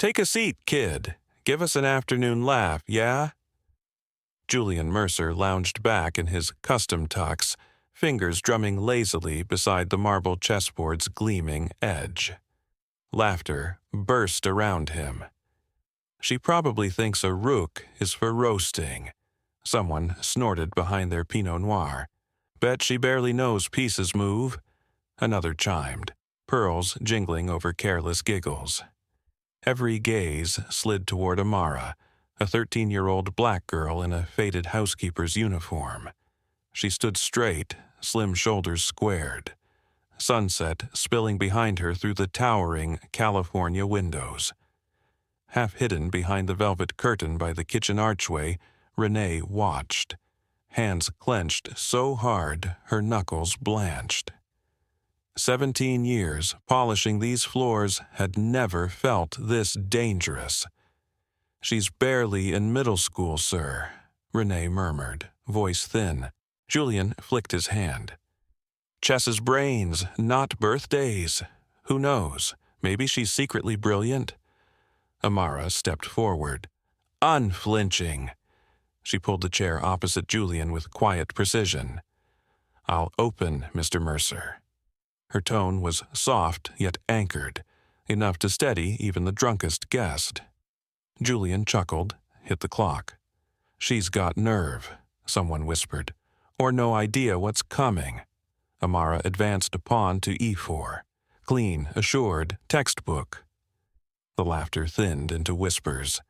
Take a seat, kid. Give us an afternoon laugh, yeah? Julian Mercer lounged back in his custom tux, fingers drumming lazily beside the marble chessboard's gleaming edge. Laughter burst around him. She probably thinks a rook is for roasting. Someone snorted behind their Pinot Noir. Bet she barely knows pieces move. Another chimed, pearls jingling over careless giggles. Every gaze slid toward Amara, a 13-year-old black girl in a faded housekeeper's uniform. She stood straight, slim shoulders squared. Sunset spilling behind her through the towering California windows. Half hidden behind the velvet curtain by the kitchen archway, Renee watched, hands clenched so hard her knuckles blanched. 17 years polishing these floors had never felt this dangerous. "She's barely in middle school, sir," Renee murmured, voice thin. Julian flicked his hand. "Chess is brains, not birthdays. Who knows? Maybe she's secretly brilliant." Amara stepped forward. Unflinching. She pulled the chair opposite Julian with quiet precision. "I'll open, Mr. Mercer." Her tone was soft yet anchored, enough to steady even the drunkest guest. Julian chuckled, hit the clock. "She's got nerve," someone whispered, "or no idea what's coming." Amara advanced a pawn to e4. Clean, assured, textbook. The laughter thinned into whispers.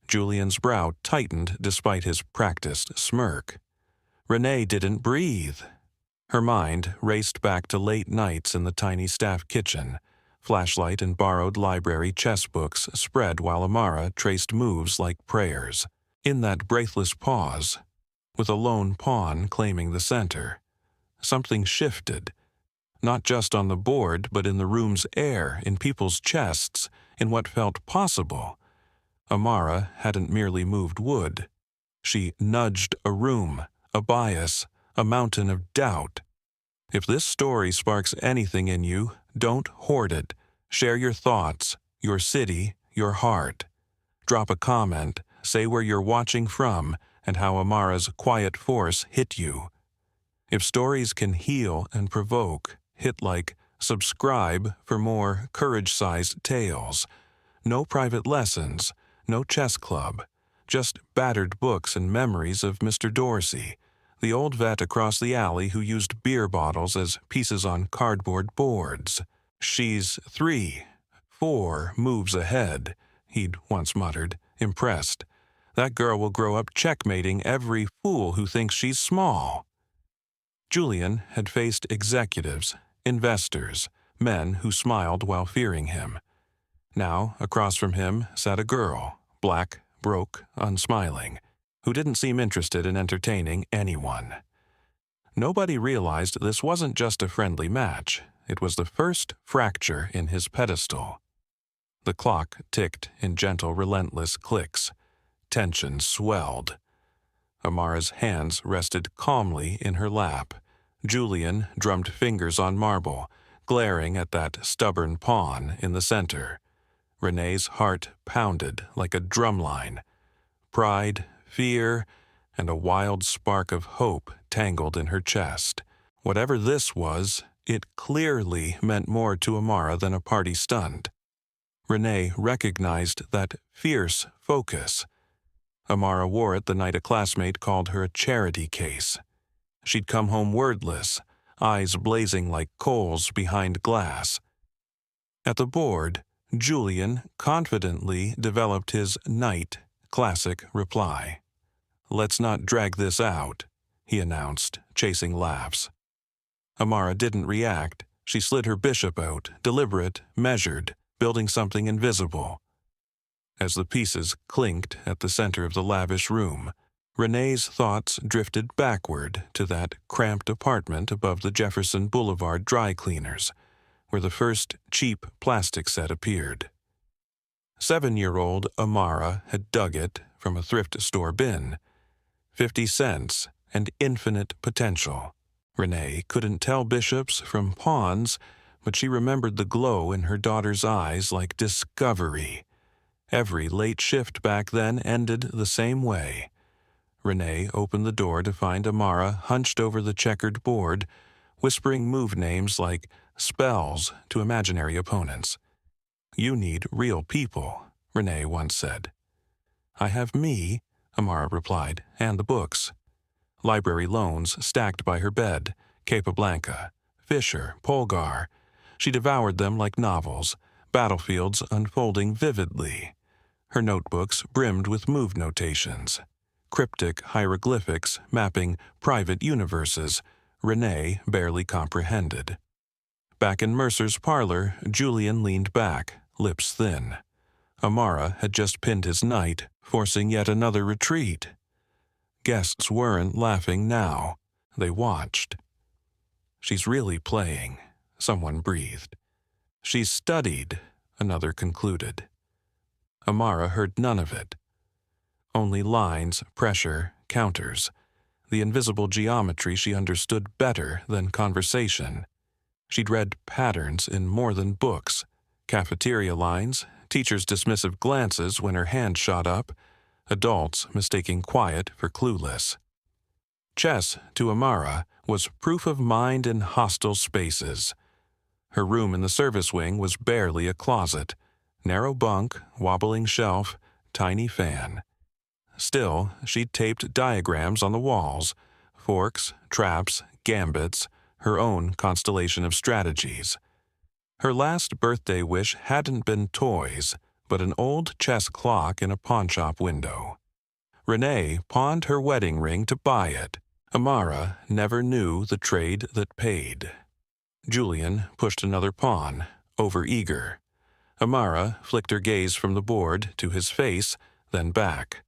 Julian's brow tightened despite his practiced smirk. Renee didn't breathe. Her mind raced back to late nights in the tiny staff kitchen, flashlight and borrowed library chess books spread while Amara traced moves like prayers. In that breathless pause, with a lone pawn claiming the center, something shifted, not just on the board but in the room's air, in people's chests, in what felt possible. Amara hadn't merely moved wood. She nudged a room, a bias, a mountain of doubt. If this story sparks anything in you, don't hoard it. Share your thoughts, your city, your heart. Drop a comment, say where you're watching from, and how Amara's quiet force hit you. If stories can heal and provoke, hit like subscribe for more courage-sized tales. No private lessons, no chess club, just battered books and memories of Mr. Dorsey, the old vet across the alley who used beer bottles as pieces on cardboard boards. "She's 3, 4 moves ahead," he'd once muttered, impressed. "That girl will grow up checkmating every fool who thinks she's small." Julian had faced executives, investors, men who smiled while fearing him. Now, across from him sat a girl, black, broke, unsmiling, who didn't seem interested in entertaining anyone. Nobody realized this wasn't just a friendly match. It was the first fracture in his pedestal. The clock ticked in gentle, relentless clicks. Tension swelled. Amara's hands rested calmly in her lap. Julian drummed fingers on marble, glaring at that stubborn pawn in the center. Renee's heart pounded like a drumline. Pride, fear, and a wild spark of hope tangled in her chest. Whatever this was, it clearly meant more to Amara than a party stunt. Renee recognized that fierce focus. Amara wore it the night a classmate called her a charity case. She'd come home wordless, eyes blazing like coals behind glass. At the board, Julian confidently developed his knight classic reply. "Let's not drag this out," he announced, chasing laughs. Amara didn't react. She slid her bishop out, deliberate, measured, building something invisible. As the pieces clinked at the center of the lavish room, Renee's thoughts drifted backward to that cramped apartment above the Jefferson Boulevard dry cleaners, where the first cheap plastic set appeared. 7-year-old Amara had dug it from a thrift store bin. 50 cents and infinite potential. Renee couldn't tell bishops from pawns, but she remembered the glow in her daughter's eyes like discovery. Every late shift back then ended the same way. Renee opened the door to find Amara hunched over the checkered board, whispering move names like spells to imaginary opponents. "You need real people," Renee once said. "I have me," Amara replied, "and the books." Library loans stacked by her bed, Capablanca, Fisher, Polgar. She devoured them like novels, battlefields unfolding vividly. Her notebooks brimmed with move notations, cryptic hieroglyphics mapping private universes Renee barely comprehended. Back in Mercer's parlor, Julian leaned back, lips thin. Amara had just pinned his knight, forcing yet another retreat. Guests weren't laughing now. They watched. "She's really playing," someone breathed. "She's studied," another concluded. Amara heard none of it. Only lines, pressure, counters, the invisible geometry she understood better than conversation. She'd read patterns in more than books, cafeteria lines, teachers' dismissive glances when her hand shot up, adults mistaking quiet for clueless. Chess, to Amara, was proof of mind in hostile spaces. Her room in the service wing was barely a closet. Narrow bunk, wobbling shelf, tiny fan. Still, she'd taped diagrams on the walls, forks, traps, gambits, her own constellation of strategies. Her last birthday wish hadn't been toys, but an old chess clock in a pawnshop window. Renee pawned her wedding ring to buy it. Amara never knew the trade that paid. Julian pushed another pawn, overeager. Amara flicked her gaze from the board to his face, then back.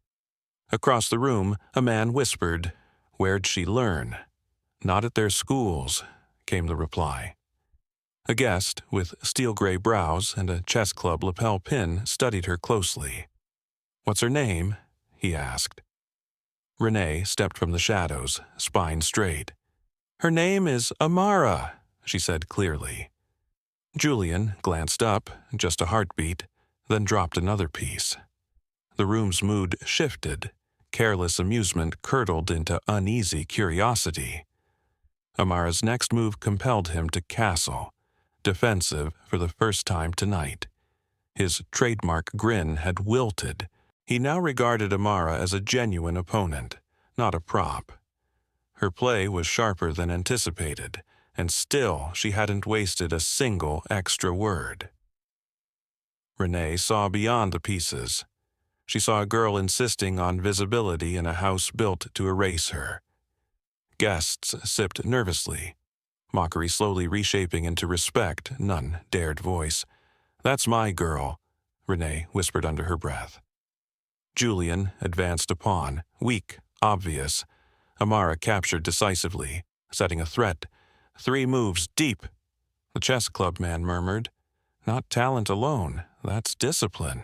Across the room, a man whispered, "Where'd she learn?" "Not at their schools," came the reply. A guest, with steel-gray brows and a chess club lapel pin, studied her closely. "What's her name?" he asked. Renee stepped from the shadows, spine straight. "Her name is Amara," she said clearly. Julian glanced up, just a heartbeat, then dropped another piece. The room's mood shifted. Careless amusement curdled into uneasy curiosity. Amara's next move compelled him to castle, defensive for the first time tonight. His trademark grin had wilted. He now regarded Amara as a genuine opponent, not a prop. Her play was sharper than anticipated, and still she hadn't wasted a single extra word. Renee saw beyond the pieces. She saw a girl insisting on visibility in a house built to erase her. Guests sipped nervously, mockery slowly reshaping into respect none dared voice. "That's my girl," Renee whispered under her breath. Julian advanced a pawn, weak, obvious. Amara captured decisively, setting a threat. "3 moves deep," the chess club man murmured. "Not talent alone, that's discipline."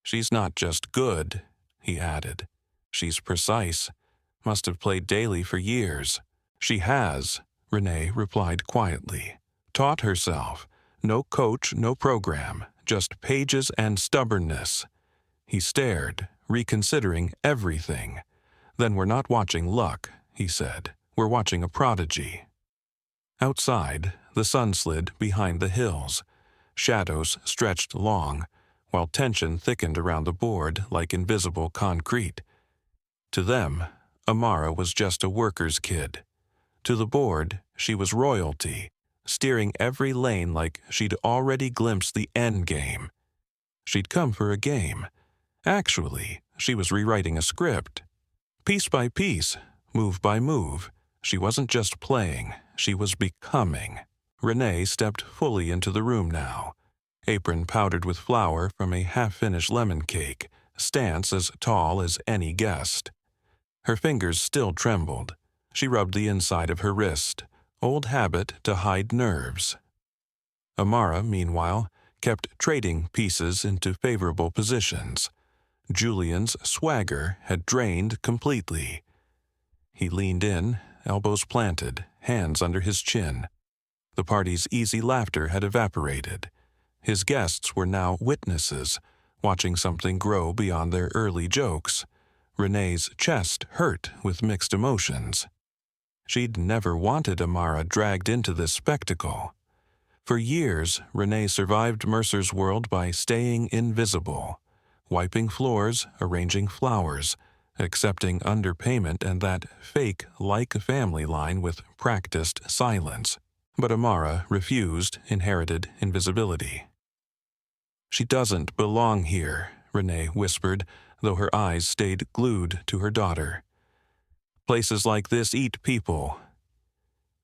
"She's not just good," he added. "She's precise. Must have played daily for years." "She has," Renee replied quietly. "Taught herself. No coach, no program, just pages and stubbornness." He stared, reconsidering everything. "Then we're not watching luck," he said. "We're watching a prodigy." Outside, the sun slid behind the hills. Shadows stretched long, while tension thickened around the board like invisible concrete. To them, Amara was just a worker's kid. To the board, she was royalty, steering every lane like she'd already glimpsed the end game. She'd come for a game. Actually, she was rewriting a script. Piece by piece, move by move, she wasn't just playing, she was becoming. Renee stepped fully into the room now, apron powdered with flour from a half-finished lemon cake, stance as tall as any guest. Her fingers still trembled. She rubbed the inside of her wrist, old habit to hide nerves. Amara, meanwhile, kept trading pieces into favorable positions. Julian's swagger had drained completely. He leaned in, elbows planted, hands under his chin. The party's easy laughter had evaporated. His guests were now witnesses, watching something grow beyond their early jokes. Renee's chest hurt with mixed emotions. She'd never wanted Amara dragged into this spectacle. For years, Renee survived Mercer's world by staying invisible, wiping floors, arranging flowers, accepting underpayment and that fake like family line with practiced silence. But Amara refused inherited invisibility. "She doesn't belong here," Renee whispered, though her eyes stayed glued to her daughter. "Places like this eat people."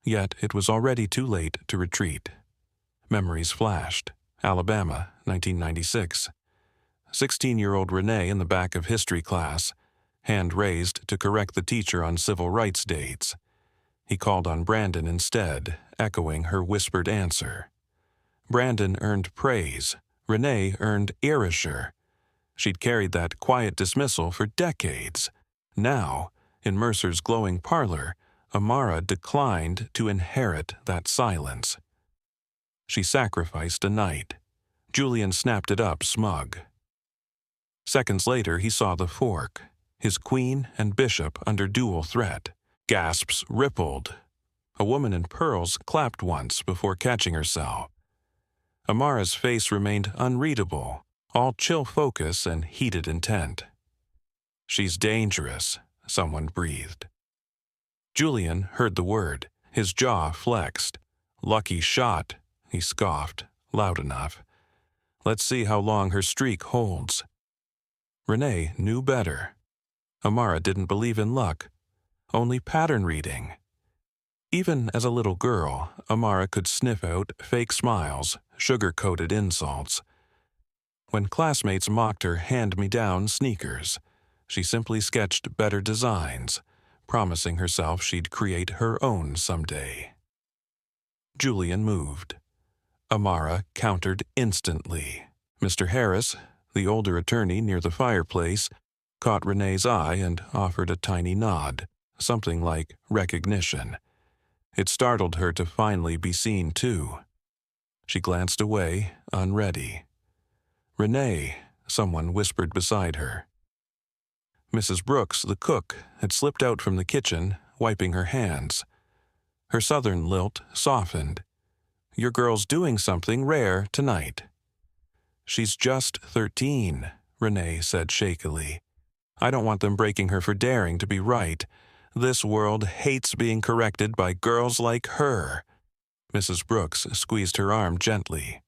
Yet it was already too late to retreat. Memories flashed. Alabama, 1996. 16-year-old Renee in the back of history class, hand raised to correct the teacher on civil rights dates. He called on Brandon instead, echoing her whispered answer. Brandon earned praise. Renee earned erasure. She'd carried that quiet dismissal for decades. Now, in Mercer's glowing parlor, Amara declined to inherit that silence. She sacrificed a knight. Julian snapped it up, smug. Seconds later, he saw the fork, his queen and bishop under dual threat. Gasps rippled. A woman in pearls clapped once before catching herself. Amara's face remained unreadable, all chill focus and heated intent. "She's dangerous," someone breathed. Julian heard the word. His jaw flexed. "Lucky shot," he scoffed, loud enough. "Let's see how long her streak holds." Renee knew better. Amara didn't believe in luck, only pattern reading. Even as a little girl, Amara could sniff out fake smiles, sugar-coated insults. When classmates mocked her hand-me-down sneakers, she simply sketched better designs, promising herself she'd create her own someday. Julian moved. Amara countered instantly. Mr. Harris, the older attorney near the fireplace, caught Renee's eye and offered a tiny nod, something like recognition. It startled her to finally be seen, too. She glanced away, unready. "Renee," someone whispered beside her. Mrs. Brooks, the cook, had slipped out from the kitchen, wiping her hands. Her southern lilt softened. "Your girl's doing something rare tonight." "She's just 13, Renee said shakily. "I don't want them breaking her for daring to be right. This world hates being corrected by girls like her." Mrs. Brooks squeezed her arm gently.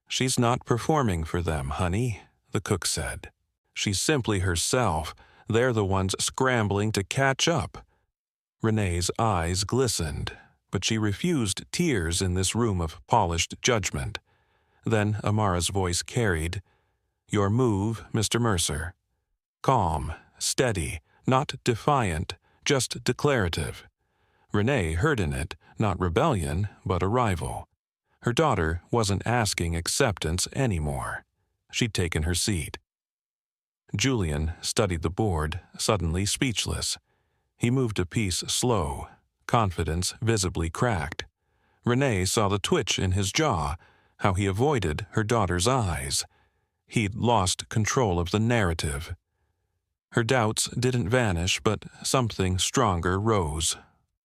"She's not performing for them, honey," the cook said. "She's simply herself. They're the ones scrambling to catch up." Renee's eyes glistened, but she refused tears in this room of polished judgment. Then Amara's voice carried, "Your move, Mr. Mercer." Calm, steady, not defiant, just declarative. Renee heard in it not rebellion, but arrival. Her daughter wasn't asking acceptance anymore. She'd taken her seat. Julian studied the board, suddenly speechless. He moved a piece slow, confidence visibly cracked. Renee saw the twitch in his jaw, how he avoided her daughter's eyes. He'd lost control of the narrative. Her doubts didn't vanish, but something stronger rose,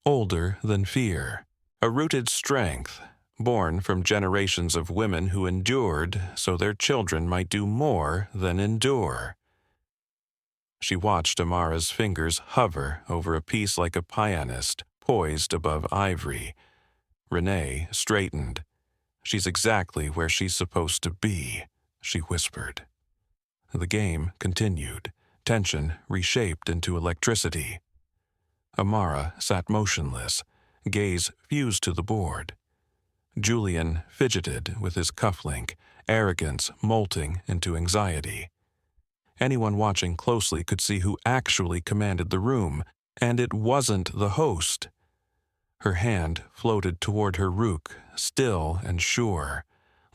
older than fear, a rooted strength, born from generations of women who endured so their children might do more than endure. She watched Amara's fingers hover over a piece like a pianist, poised above ivory. Renee straightened. "She's exactly where she's supposed to be," she whispered. The game continued, tension reshaped into electricity. Amara sat motionless, gaze fused to the board. Julian fidgeted with his cufflink, arrogance molting into anxiety. Anyone watching closely could see who actually commanded the room, and it wasn't the host. Her hand floated toward her rook, still and sure,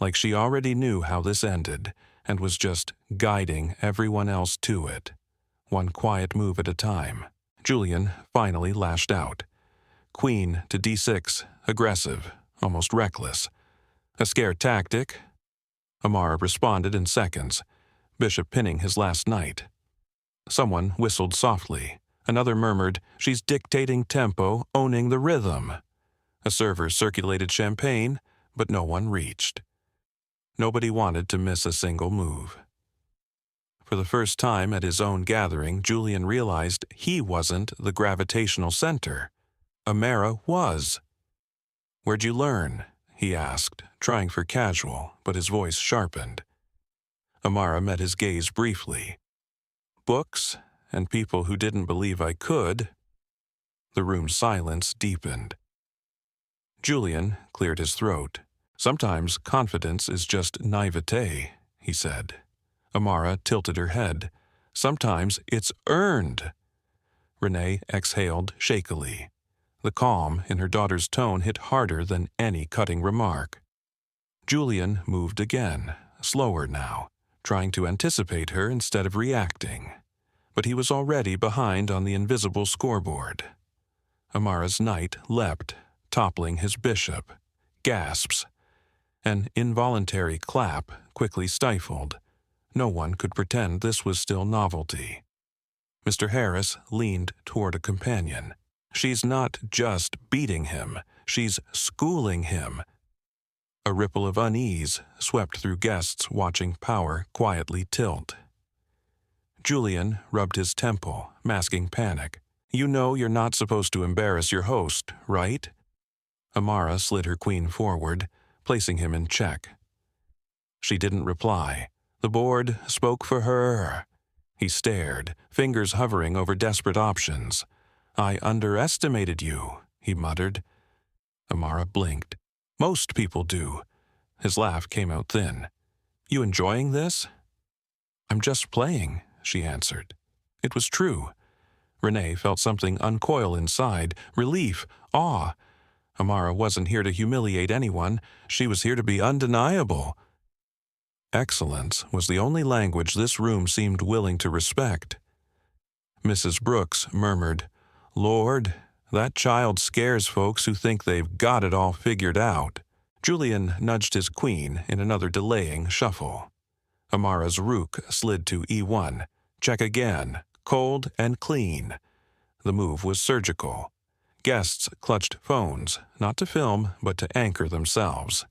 like she already knew how this ended and was just guiding everyone else to it. One quiet move at a time. Julian finally lashed out. Queen to d6, aggressive, almost reckless. A scare tactic? Amara responded in seconds. Bishop pinning his last knight. Someone whistled softly. Another murmured, "She's dictating tempo, owning the rhythm." A server circulated champagne, but no one reached. Nobody wanted to miss a single move. For the first time at his own gathering, Julian realized he wasn't the gravitational center. Amara was. "Where'd you learn?" he asked, trying for casual, but his voice sharpened. Amara met his gaze briefly. "Books, and people who didn't believe I could." The room's silence deepened. Julian cleared his throat. "Sometimes confidence is just naivete," he said. Amara tilted her head. "Sometimes it's earned." Renee exhaled shakily. The calm in her daughter's tone hit harder than any cutting remark. Julian moved again, slower now, trying to anticipate her instead of reacting. But he was already behind on the invisible scoreboard. Amara's knight leapt, toppling his bishop. Gasps. An involuntary clap, quickly stifled. No one could pretend this was still novelty. Mr. Harris leaned toward a companion. "She's not just beating him, she's schooling him." A ripple of unease swept through guests watching power quietly tilt. Julian rubbed his temple, masking panic. "You know you're not supposed to embarrass your host, right?" Amara slid her queen forward, placing him in check. She didn't reply. The board spoke for her. He stared, fingers hovering over desperate options. "I underestimated you," he muttered. Amara blinked. "Most people do." His laugh came out thin. "You enjoying this?" "I'm just playing," she answered. It was true. Renee felt something uncoil inside, relief, awe. Amara wasn't here to humiliate anyone. She was here to be undeniable. Excellence was the only language this room seemed willing to respect. Mrs. Brooks murmured, "Lord, that child scares folks who think they've got it all figured out." Julian nudged his queen in another delaying shuffle. Amara's rook slid to E1. Check again, cold and clean. The move was surgical. Guests clutched phones, not to film, but to anchor themselves.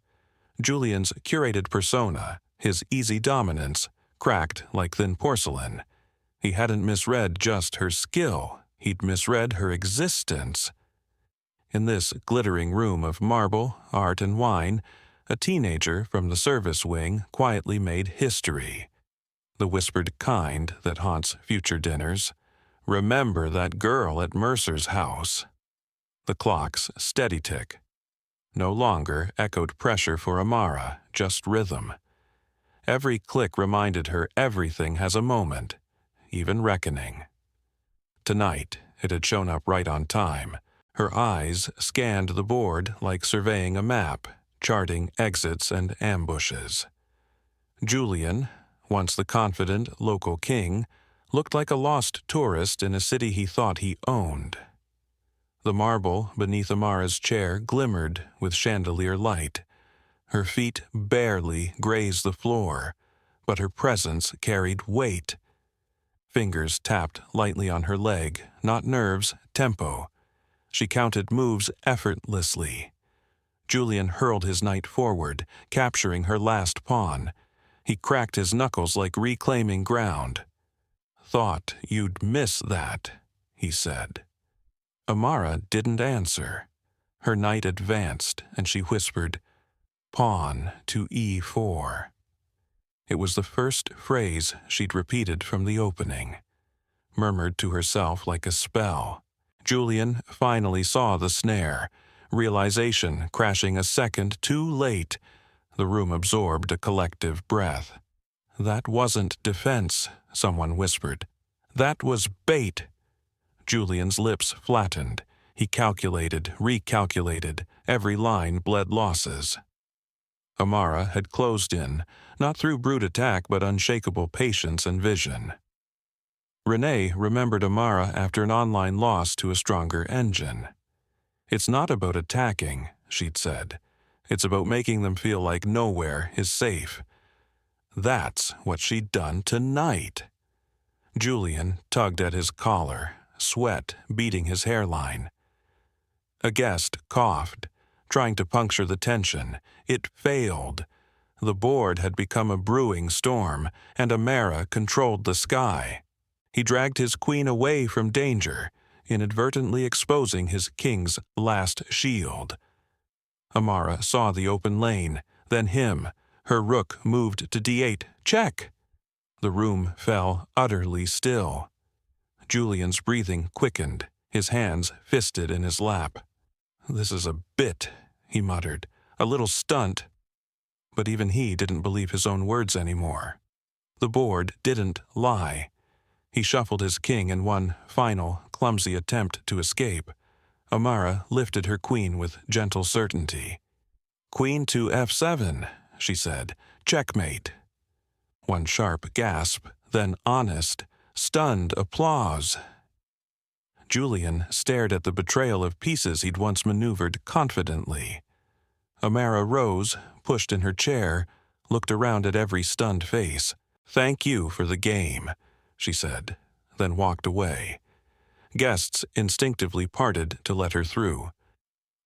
Julian's curated persona, his easy dominance, cracked like thin porcelain. He hadn't misread just her skill, he'd misread her existence. In this glittering room of marble, art, and wine, a teenager from the service wing quietly made history. The whispered kind that haunts future dinners. "Remember that girl at Mercer's house." The clock's steady tick no longer echoed pressure for Amara, just rhythm. Every click reminded her everything has a moment, even reckoning. Tonight, it had shown up right on time. Her eyes scanned the board like surveying a map, charting exits and ambushes. Julian, once the confident local king, looked like a lost tourist in a city he thought he owned. The marble beneath Amara's chair glimmered with chandelier light. Her feet barely grazed the floor, but her presence carried weight. Fingers tapped lightly on her leg, not nerves, tempo. She counted moves effortlessly. Julian hurled his knight forward, capturing her last pawn. He cracked his knuckles like reclaiming ground. "Thought you'd miss that," he said. Amara didn't answer. Her knight advanced, and she whispered, "Pawn to E4. It was the first phrase she'd repeated from the opening. Murmured to herself like a spell. Julian finally saw the snare, realization crashing a second too late. The room absorbed a collective breath. "That wasn't defense," someone whispered. "That was bait." Julian's lips flattened. He calculated, recalculated. Every line bled losses. Amara had closed in, not through brute attack but unshakable patience and vision. Renee remembered Amara after an online loss to a stronger engine. "It's not about attacking," she'd said. "It's about making them feel like nowhere is safe." That's what she'd done tonight. Julian tugged at his collar, sweat beading his hairline. A guest coughed, trying to puncture the tension. It failed. The board had become a brewing storm, and Amara controlled the sky. He dragged his queen away from danger, inadvertently exposing his king's last shield. Amara saw the open lane, then him. Her rook moved to d8. Check! The room fell utterly still. Julian's breathing quickened, his hands fisted in his lap. "This is a bit," he muttered. "A little stunt." But even he didn't believe his own words anymore. The board didn't lie. He shuffled his king in one final, clumsy attempt to escape. Amara lifted her queen with gentle certainty. "Queen to f7, she said. "Checkmate." One sharp gasp, then honest, stunned applause. Julian stared at the betrayal of pieces he'd once maneuvered confidently. Amara rose, pushed in her chair, looked around at every stunned face. "Thank you for the game," she said, then walked away. Guests instinctively parted to let her through.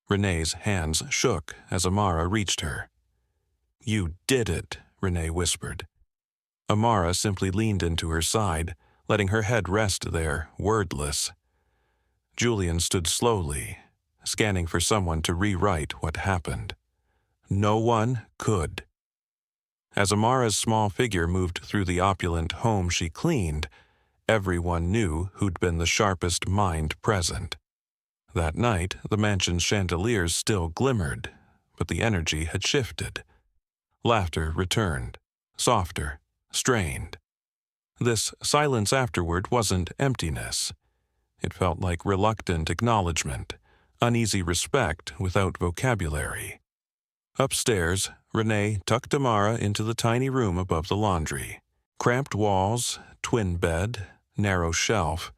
Renee's hands shook as Amara reached her. "You did it," Renee whispered. Amara simply leaned into her side, letting her head rest there, wordless. Julian stood slowly, scanning for someone to rewrite what happened. No one could. As Amara's small figure moved through the opulent home she cleaned, everyone knew who'd been the sharpest mind present. That night, the mansion's chandeliers still glimmered, but the energy had shifted. Laughter returned, softer, strained. This silence afterward wasn't emptiness. It felt like reluctant acknowledgement, uneasy respect without vocabulary. Upstairs, Renee tucked Amara into the tiny room above the laundry. Cramped walls, twin bed, narrow shelf,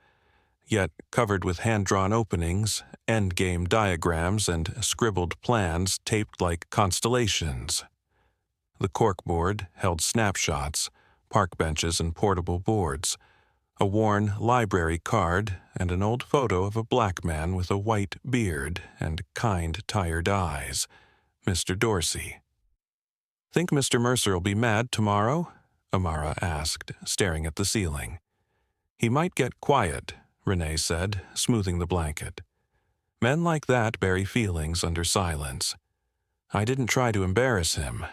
yet covered with hand-drawn openings, endgame diagrams, and scribbled plans taped like constellations. The corkboard held snapshots, park benches and portable boards, a worn library card, and an old photo of a black man with a white beard and kind, tired eyes, Mr. Dorsey. "Think Mr. Mercer'll be mad tomorrow?" Amara asked, staring at the ceiling. "He might get quiet," Renee said, smoothing the blanket. "Men like that bury feelings under silence." "I didn't try to embarrass him,"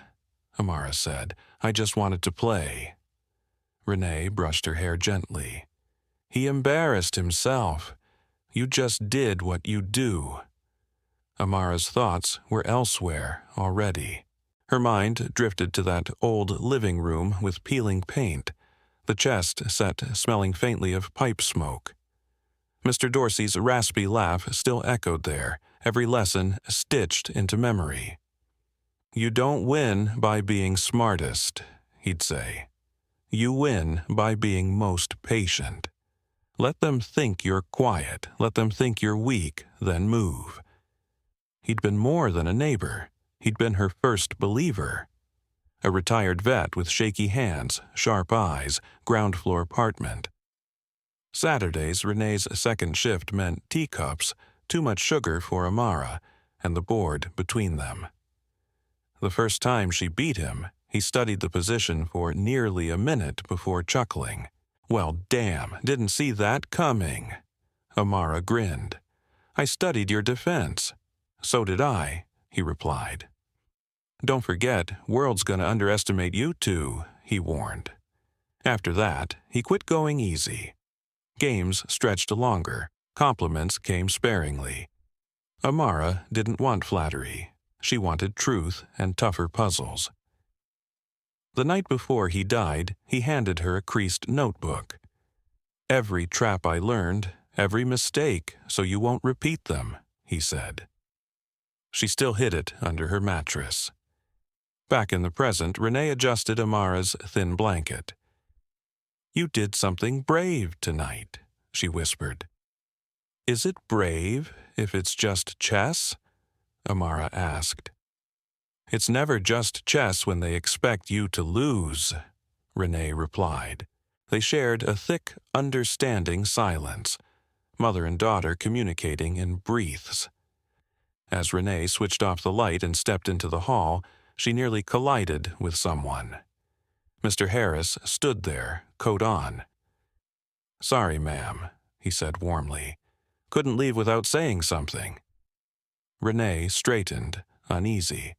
Amara said. "I just wanted to play." Renee brushed her hair gently. "He embarrassed himself. You just did what you do." Amara's thoughts were elsewhere already. Her mind drifted to that old living room with peeling paint, the chest set smelling faintly of pipe smoke. Mr. Dorsey's raspy laugh still echoed there, every lesson stitched into memory. "You don't win by being smartest," he'd say. "You win by being most patient. Let them think you're quiet, let them think you're weak, then move." He'd been more than a neighbor. He'd been her first believer. A retired vet with shaky hands, sharp eyes, ground floor apartment. Saturdays, Renee's second shift meant teacups, too much sugar for Amara, and the board between them. The first time she beat him, he studied the position for nearly a minute before chuckling. "Well, damn, didn't see that coming." Amara grinned. "I studied your defense." "So did I," he replied. "Don't forget, world's gonna underestimate you two," he warned. After that, he quit going easy. Games stretched longer, compliments came sparingly. Amara didn't want flattery. She wanted truth and tougher puzzles. The night before he died, he handed her a creased notebook. "Every trap I learned, every mistake, so you won't repeat them," he said. She still hid it under her mattress. Back in the present, Renee adjusted Amara's thin blanket. "You did something brave tonight," she whispered. "Is it brave if it's just chess?" Amara asked. It's never just chess when they expect you to lose, Renee replied. They shared a thick, understanding silence, mother and daughter communicating in breaths. As Renee switched off the light and stepped into the hall, she nearly collided with someone. Mr. Harris stood there, coat on. "Sorry, ma'am," he said warmly. "Couldn't leave without saying something." Renee straightened, uneasy.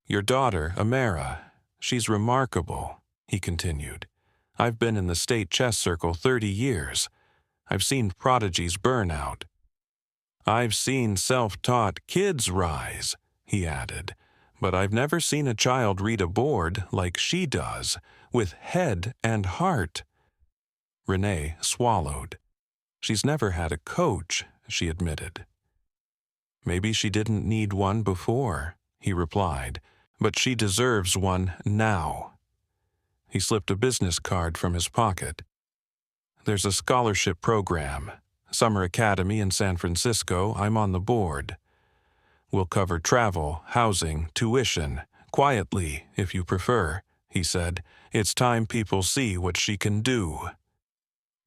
"Your daughter, Amara, she's remarkable," he continued. "I've been in the state chess circle 30 years. I've seen prodigies burn out. I've seen self-taught kids rise," he added, "but I've never seen a child read a board like she does, with head and heart." Renee swallowed. "She's never had a coach," she admitted. "Maybe she didn't need one before," he replied, "but she deserves one now." He slipped a business card from his pocket. "There's a scholarship program. Summer Academy in San Francisco. I'm on the board. We'll cover travel, housing, tuition, quietly, if you prefer," he said. "It's time people see what she can do."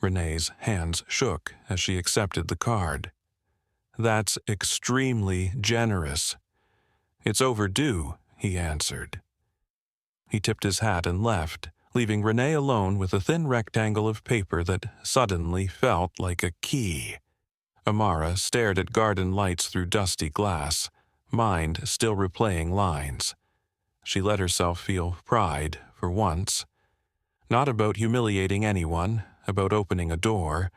Renee's hands shook as she accepted the card. "That's extremely generous." "It's overdue," he answered. He tipped his hat and left, leaving Renee alone with a thin rectangle of paper that suddenly felt like a key. Amara stared at garden lights through dusty glass, mind still replaying lines. She let herself feel pride for once. Not about humiliating anyone, about opening a door.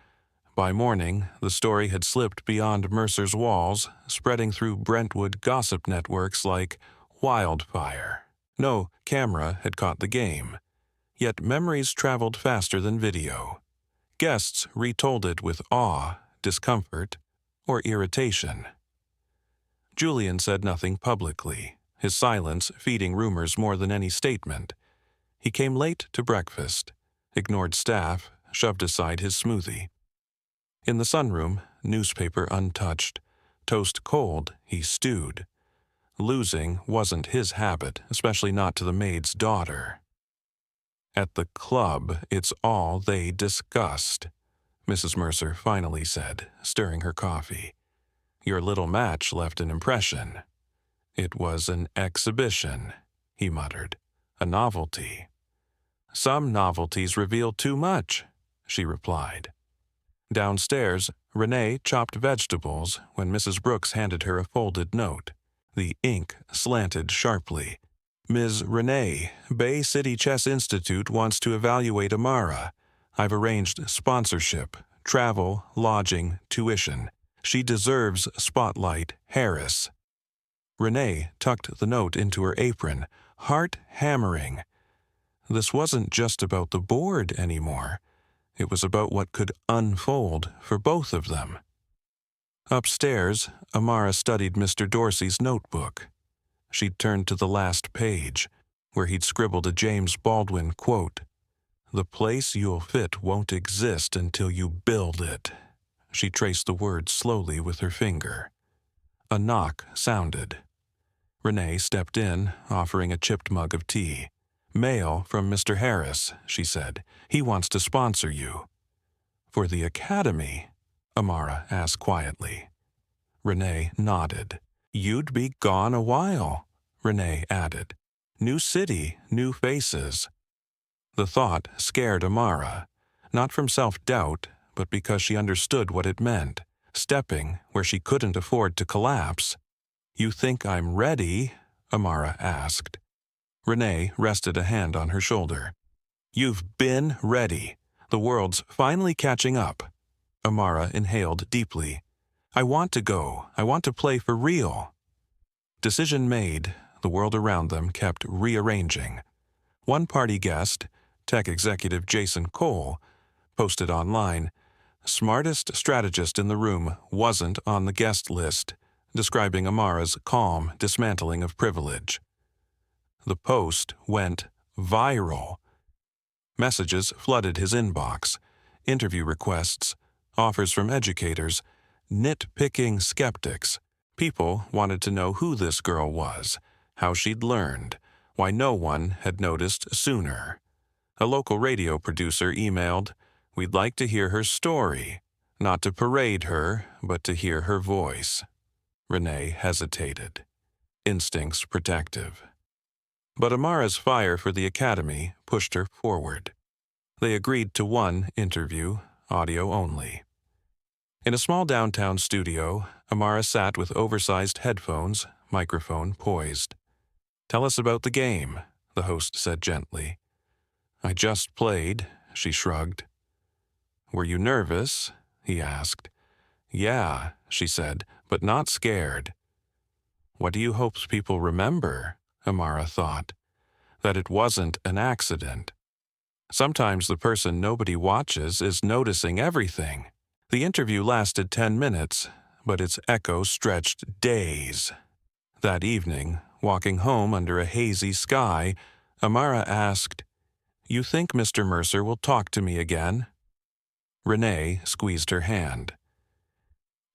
By morning, the story had slipped beyond Mercer's walls, spreading through Brentwood gossip networks like wildfire. No camera had caught the game. Yet memories traveled faster than video. Guests retold it with awe, discomfort, or irritation. Julian said nothing publicly, his silence feeding rumors more than any statement. He came late to breakfast, ignored staff, shoved aside his smoothie. In the sunroom, newspaper untouched, toast cold, he stewed. Losing wasn't his habit, especially not to the maid's daughter. "At the club, it's all they discussed," Mrs. Mercer finally said, stirring her coffee. "Your little match left an impression." "It was an exhibition," he muttered. "A novelty." "Some novelties reveal too much," she replied. Downstairs, Renee chopped vegetables when Mrs. Brooks handed her a folded note. The ink slanted sharply. "Ms. Renee, Bay City Chess Institute wants to evaluate Amara. I've arranged sponsorship, travel, lodging, tuition. She deserves spotlight, Harris." Renee tucked the note into her apron, heart hammering. This wasn't just about the board anymore. It was about what could unfold for both of them. Upstairs, Amara studied Mr. Dorsey's notebook. She'd turned to the last page, where he'd scribbled a James Baldwin quote. "The place you'll fit won't exist until you build it." She traced the words slowly with her finger. A knock sounded. Renee stepped in, offering a chipped mug of tea. "Mail from Mr. Harris," she said. "He wants to sponsor you." "For the academy?" Amara asked quietly. Renee nodded. "You'd be gone a while," Renee added. "New city, new faces." The thought scared Amara, not from self-doubt, but because she understood what it meant, stepping where she couldn't afford to collapse. "You think I'm ready?" Amara asked. Renee rested a hand on her shoulder. "You've been ready. The world's finally catching up." Amara inhaled deeply. "I want to go. I want to play for real." Decision made, the world around them kept rearranging. One party guest, tech executive Jason Cole, posted online, "Smartest strategist in the room wasn't on the guest list," describing Amara's calm dismantling of privilege. The post went viral. Messages flooded his inbox, interview requests, offers from educators, nitpicking skeptics. People wanted to know who this girl was, how she'd learned, why no one had noticed sooner. A local radio producer emailed, "We'd like to hear her story, not to parade her, but to hear her voice." Renee hesitated, instincts protective. But Amara's fire for the academy pushed her forward. They agreed to one interview, audio only. In a small downtown studio, Amara sat with oversized headphones, microphone poised. "Tell us about the game," the host said gently. "I just played," she shrugged. "Were you nervous?" he asked. "Yeah," she said, "but not scared." What do you hope people remember? Amara thought. That it wasn't an accident. Sometimes the person nobody watches is noticing everything. The interview lasted 10 minutes, but its echo stretched days. That evening, walking home under a hazy sky, Amara asked, "You think Mr. Mercer will talk to me again?" Renee squeezed her hand.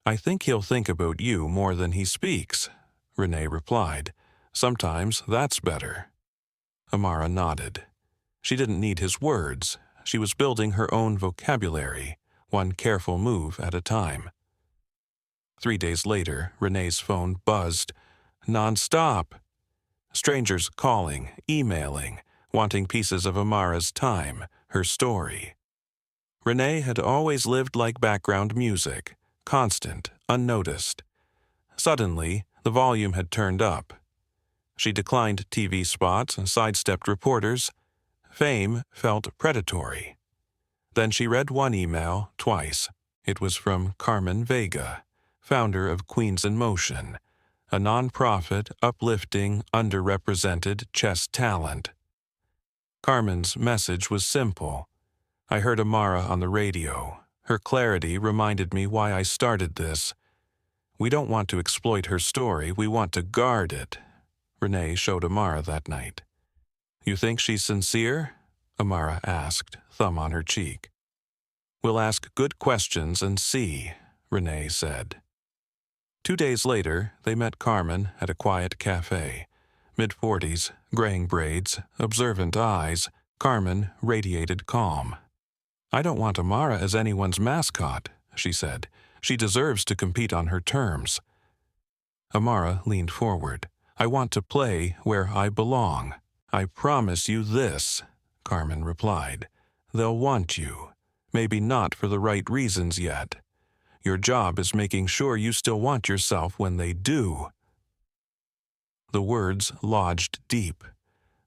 "I think he'll think about you more than he speaks," Renee replied. "Sometimes that's better." Amara nodded. She didn't need his words. She was building her own vocabulary, one careful move at a time. 3 days later, Renee's phone buzzed, non-stop. Strangers calling, emailing, wanting pieces of Amara's time, her story. Renee had always lived like background music, constant, unnoticed. Suddenly, the volume had turned up. She declined TV spots and sidestepped reporters. Fame felt predatory. Then she read one email twice. It was from Carmen Vega, founder of Queens in Motion, a nonprofit uplifting underrepresented chess talent. Carmen's message was simple. "I heard Amara on the radio. Her clarity reminded me why I started this. We don't want to exploit her story, we want to guard it." Renee showed Amara that night. "You think she's sincere?" Amara asked, thumb on her cheek. "We'll ask good questions and see," Renee said. 2 days later, they met Carmen at a quiet cafe. Mid-40s, graying braids, observant eyes, Carmen radiated calm. "I don't want Amara as anyone's mascot," she said. "She deserves to compete on her terms." Amara leaned forward. "I want to play where I belong. I promise you this," Carmen replied. "They'll want you. Maybe not for the right reasons yet. Your job is making sure you still want yourself when they do." The words lodged deep.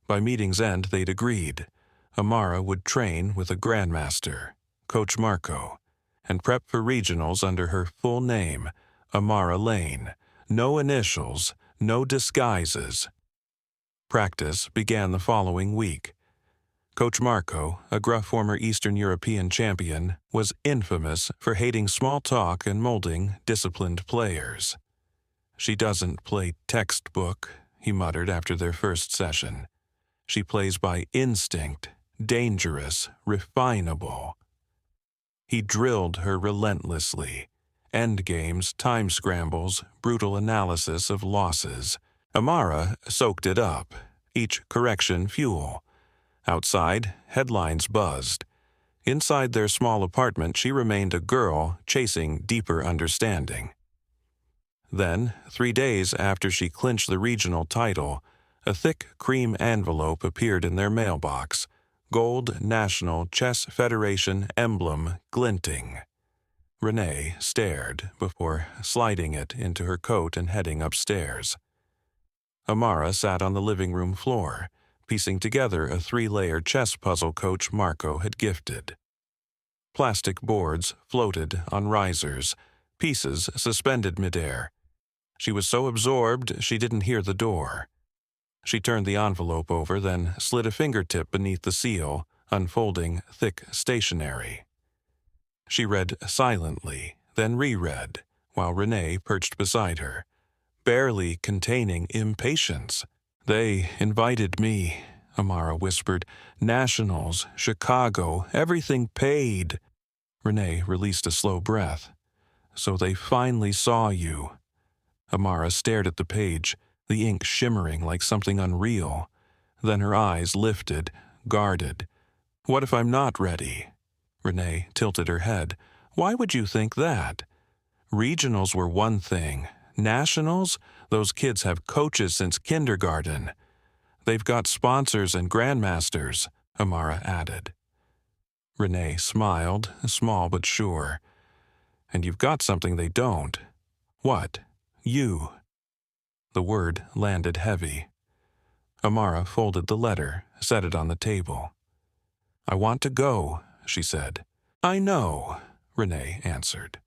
By meeting's end, they'd agreed. Amara would train with a grandmaster, Coach Marco, and prep for regionals under her full name, Amara Lane. No initials, no disguises. Practice began the following week. Coach Marco, a gruff former Eastern European champion, was infamous for hating small talk and molding disciplined players. "She doesn't play textbook," he muttered after their first session. "She plays by instinct, dangerous, refinable." He drilled her relentlessly. Endgames, time scrambles, brutal analysis of losses. Amara soaked it up, each correction fuel. Outside, headlines buzzed. Inside their small apartment, she remained a girl chasing deeper understanding. Then, 3 days after she clinched the regional title, a thick cream envelope appeared in their mailbox, gold National Chess Federation emblem glinting. Renee stared before sliding it into her coat and heading upstairs. Amara sat on the living room floor, piecing together a 3-layer chess puzzle Coach Marco had gifted. Plastic boards floated on risers, pieces suspended midair. She was so absorbed she didn't hear the door. She turned the envelope over, then slid a fingertip beneath the seal, unfolding thick stationery. She read silently, then reread, while Renee perched beside her, barely containing impatience. "They invited me," Amara whispered. "Nationals, Chicago, everything paid." Renee released a slow breath. "So they finally saw you." Amara stared at the page. the ink shimmering like something unreal. Then her eyes lifted, guarded. "What if I'm not ready?" Renee tilted her head. "Why would you think that? Regionals were one thing. Nationals? Those kids have coaches since kindergarten. They've got sponsors and grandmasters," Amara added. Renee smiled, small but sure. "And you've got something they don't." "What?" "You." The word landed heavy. Amara folded the letter, set it on the table. "I want to go," she said. "I know," Renee answered.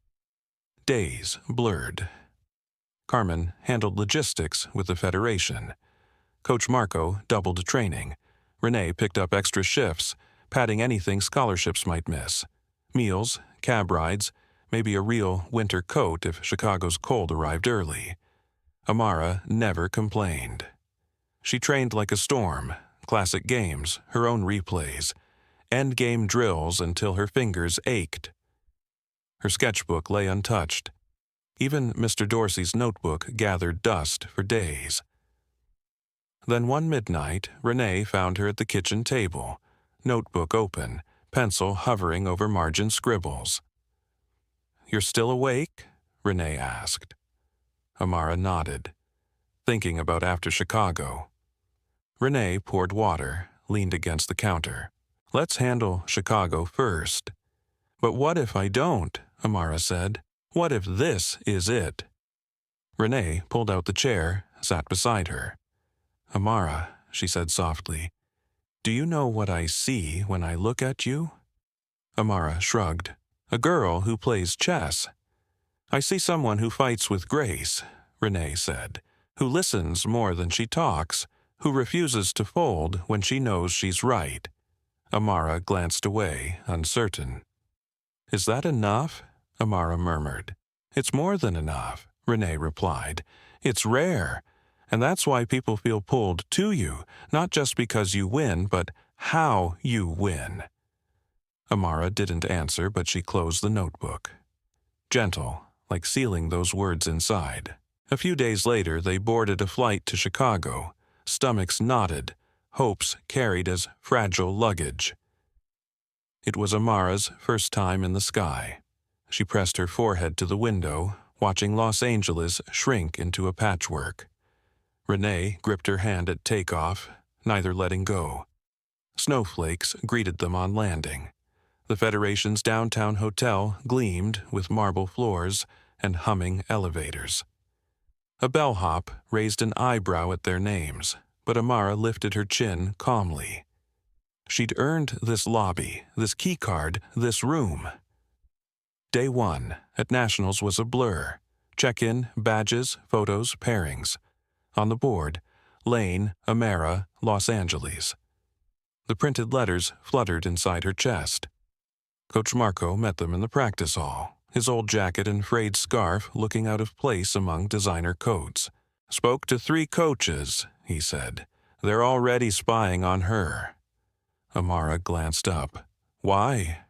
Days blurred. Carmen handled logistics with the Federation. Coach Marco doubled training. Renee picked up extra shifts, padding anything scholarships might miss. Meals, cab rides, maybe a real winter coat if Chicago's cold arrived early. Amara never complained. She trained like a storm, classic games, her own replays, endgame drills until her fingers ached. Her sketchbook lay untouched. Even Mr. Dorsey's notebook gathered dust for days. Then one midnight, Renee found her at the kitchen table, notebook open, pencil hovering over margin scribbles. "You're still awake?" Renee asked. Amara nodded, thinking about after Chicago. Renee poured water, leaned against the counter. "Let's handle Chicago first." "But what if I don't?" Amara said. "What if this is it?" Renee pulled out the chair, sat beside her. "Amara," she said softly, "do you know what I see when I look at you?" Amara shrugged. "A girl who plays chess." "I see someone who fights with grace," Renee said, "who listens more than she talks, who refuses to fold when she knows she's right." Amara glanced away, uncertain. "Is that enough?" Amara murmured. "It's more than enough," Renee replied. "It's rare, and that's why people feel pulled to you, not just because you win, but how you win." Amara didn't answer, but she closed the notebook. Gentle, like sealing those words inside. A few days later, they boarded a flight to Chicago, stomachs knotted, hopes carried as fragile luggage. It was Amara's first time in the sky. She pressed her forehead to the window, watching Los Angeles shrink into a patchwork. Renee gripped her hand at takeoff, neither letting go. Snowflakes greeted them on landing. The Federation's downtown hotel gleamed with marble floors and humming elevators. A bellhop raised an eyebrow at their names, but Amara lifted her chin calmly. She'd earned this lobby, this keycard, this room. Day one at Nationals was a blur. Check-in, badges, photos, pairings. On the board, Lane, Amara, Los Angeles. The printed letters fluttered inside her chest. Coach Marco met them in the practice hall, his old jacket and frayed scarf looking out of place among designer coats. "Spoke to 3 coaches," he said. "They're already spying on her." Amara glanced up. "Why?"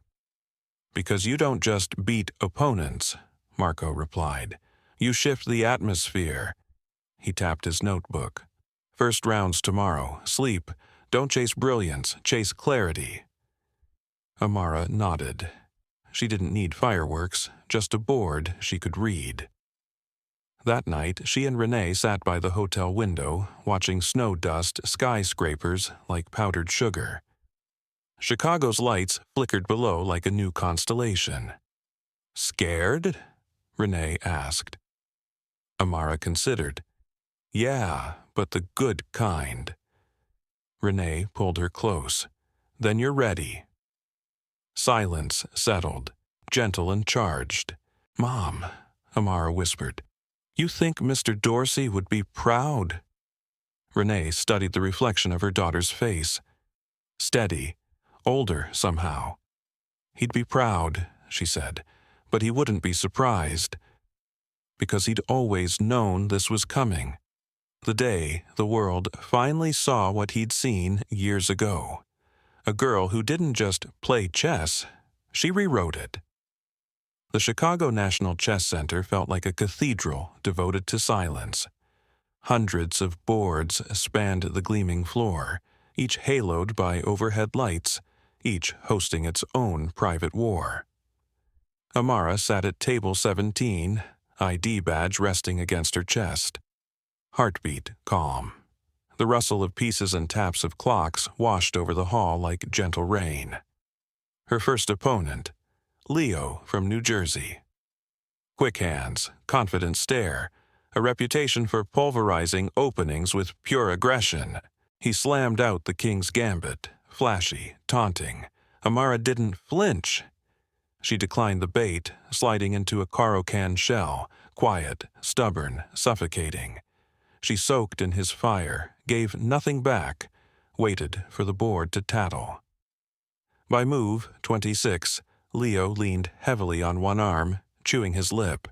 "Because you don't just beat opponents," Marco replied. "You shift the atmosphere." He tapped his notebook. "First rounds tomorrow. Sleep. Don't chase brilliance. Chase clarity." Amara nodded. She didn't need fireworks, just a board she could read. That night, she and Renee sat by the hotel window, watching snow dust skyscrapers like powdered sugar. Chicago's lights flickered below like a new constellation. "Scared?" Renee asked. Amara considered. "Yeah, but the good kind." Renee pulled her close. "Then you're ready." Silence settled, gentle and charged. "Mom," Amara whispered, "you think Mr. Dorsey would be proud?" Renee studied the reflection of her daughter's face. Steady, older somehow. "He'd be proud," she said, "but he wouldn't be surprised. Because he'd always known this was coming. The day the world finally saw what he'd seen years ago. A girl who didn't just play chess, she rewrote it." The Chicago National Chess Center felt like a cathedral devoted to silence. Hundreds of boards spanned the gleaming floor, each haloed by overhead lights, each hosting its own private war. Amara sat at table 17, ID badge resting against her chest. Heartbeat calm. The rustle of pieces and taps of clocks washed over the hall like gentle rain. Her first opponent, Leo from New Jersey. Quick hands, confident stare, a reputation for pulverizing openings with pure aggression. He slammed out the king's gambit, flashy, taunting. Amara didn't flinch. She declined the bait, sliding into a Caro-Can shell, quiet, stubborn, suffocating. She soaked in his fire, gave nothing back, waited for the board to tattle. By move 26, Leo leaned heavily on one arm, chewing his lip.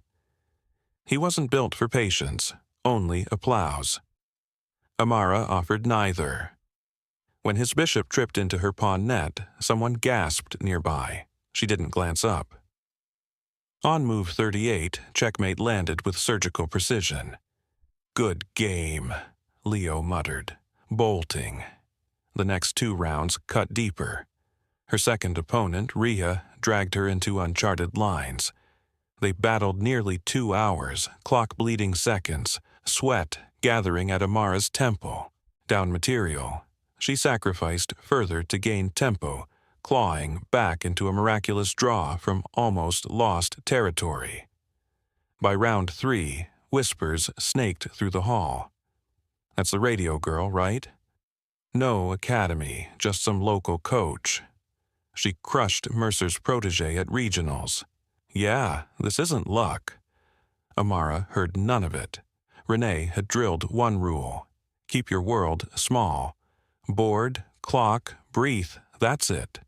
He wasn't built for patience, only applause. Amara offered neither. When his bishop tripped into her pawn net, someone gasped nearby. She didn't glance up. On move 38, checkmate landed with surgical precision. "Good game," Leo muttered, bolting. The next 2 rounds cut deeper. Her second opponent, Rhea, dragged her into uncharted lines. They battled nearly 2 hours, clock bleeding seconds, sweat gathering at Amara's temple. Down material, she sacrificed further to gain tempo, clawing back into a miraculous draw from almost lost territory. By round 3, whispers snaked through the hall. "That's the radio girl, right?" "No academy, just some local coach." She crushed Mercer's protege at regionals. "Yeah, this isn't luck." Amara heard none of it. Renee had drilled one rule: keep your world small. Board, clock, breathe, that's it.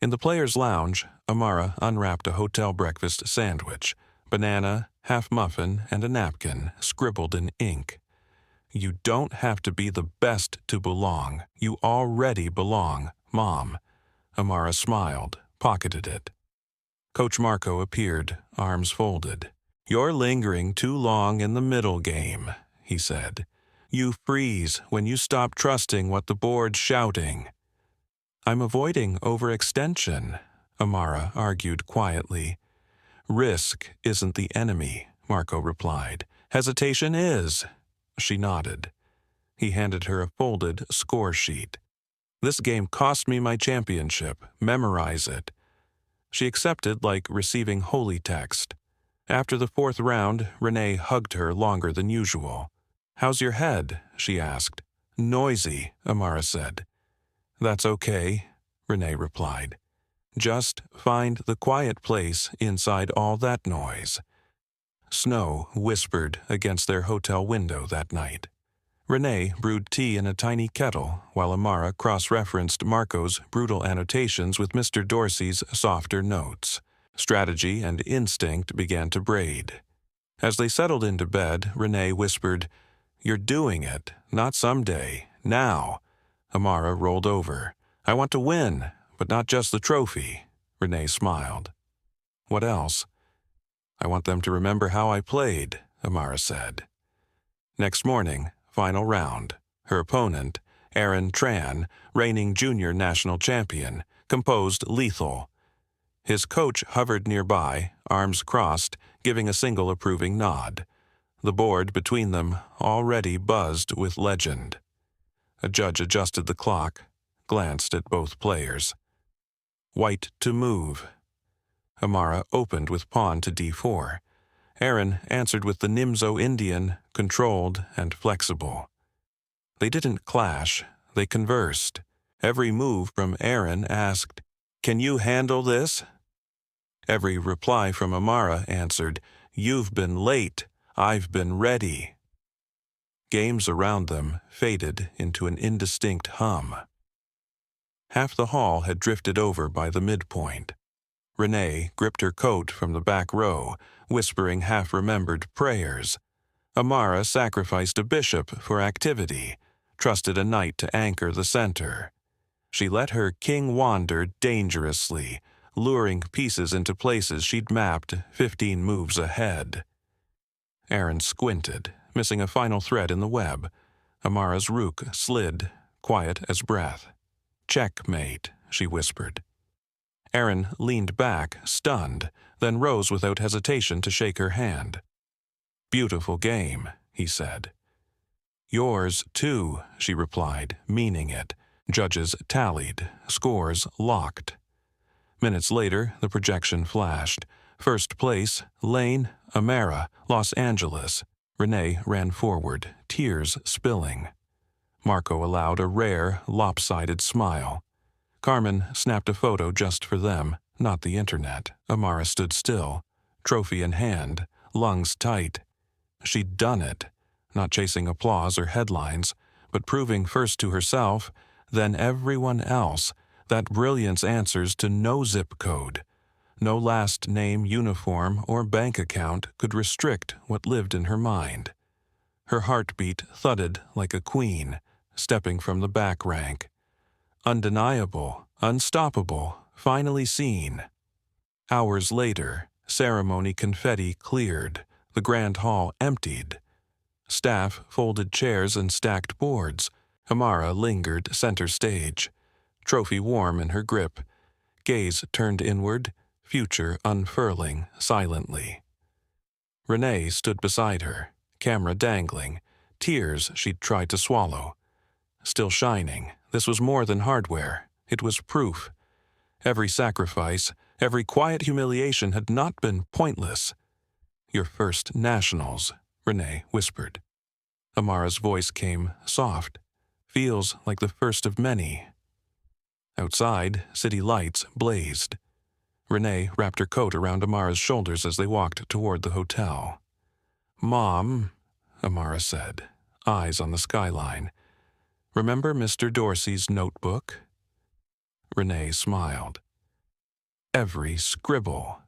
In the players' lounge, Amara unwrapped a hotel breakfast sandwich, banana, half muffin, and a napkin scribbled in ink. "You don't have to be the best to belong. You already belong, Mom." Amara smiled, pocketed it. Coach Marco appeared, arms folded. "You're lingering too long in the middle game," he said. "You freeze when you stop trusting what the board's shouting." "I'm avoiding overextension," Amara argued quietly. "Risk isn't the enemy," Marco replied. "Hesitation is." She nodded. He handed her a folded score sheet. "This game cost me my championship. Memorize it." She accepted like receiving holy text. After the 4th round, Renee hugged her longer than usual. "How's your head?" she asked. "Noisy," Amara said. "That's okay," Renee replied. "Just find the quiet place inside all that noise." Snow whispered against their hotel window that night. Renee brewed tea in a tiny kettle, while Amara cross-referenced Marco's brutal annotations with Mr. Dorsey's softer notes. Strategy and instinct began to braid. As they settled into bed, Renee whispered, "You're doing it, not someday, now." Amara rolled over. "I want to win, but not just the trophy." Renee smiled. "What else?" "I want them to remember how I played," Amara said. Next morning, final round. Her opponent, Aaron Tran, reigning junior national champion, composed lethal. His coach hovered nearby, arms crossed, giving a single approving nod. The board between them already buzzed with legend. A judge adjusted the clock, glanced at both players. White to move. Amara opened with pawn to d4. Aaron answered with the Nimzo Indian, controlled and flexible. They didn't clash, they conversed. Every move from Aaron asked, "Can you handle this?" Every reply from Amara answered, "You've been late, I've been ready." Games around them faded into an indistinct hum. Half the hall had drifted over by the midpoint. Renee gripped her coat from the back row, whispering half-remembered prayers. Amara sacrificed a bishop for activity, trusted a knight to anchor the center. She let her king wander dangerously, luring pieces into places she'd mapped 15 moves ahead. Aaron squinted, missing a final thread in the web. Amara's rook slid, quiet as breath. "Checkmate," she whispered. Aaron leaned back, stunned, then rose without hesitation to shake her hand. "Beautiful game," he said. "Yours, too," she replied, meaning it. Judges tallied, scores locked. Minutes later, the projection flashed. First place, Lane, Amara, Los Angeles. Renee ran forward, tears spilling. Marco allowed a rare, lopsided smile. Carmen snapped a photo just for them, not the internet. Amara stood still, trophy in hand, lungs tight. She'd done it, not chasing applause or headlines, but proving first to herself, then everyone else, that brilliance answers to no zip code. No last name, uniform, or bank account could restrict what lived in her mind. Her heartbeat thudded like a queen, stepping from the back rank. Undeniable, unstoppable, finally seen. Hours later, ceremony confetti cleared, the grand hall emptied. Staff folded chairs and stacked boards. Amara lingered center stage, trophy warm in her grip, gaze turned inward, future unfurling silently. Renee stood beside her, camera dangling, tears she'd tried to swallow. Still shining, this was more than hardware, it was proof. Every sacrifice, every quiet humiliation had not been pointless. "Your first nationals," Renee whispered. Amara's voice came soft. "Feels like the first of many." Outside, city lights blazed. Renee wrapped her coat around Amara's shoulders as they walked toward the hotel. "Mom," Amara said, eyes on the skyline. "Remember Mr. Dorsey's notebook?" Renee smiled. "Every scribble."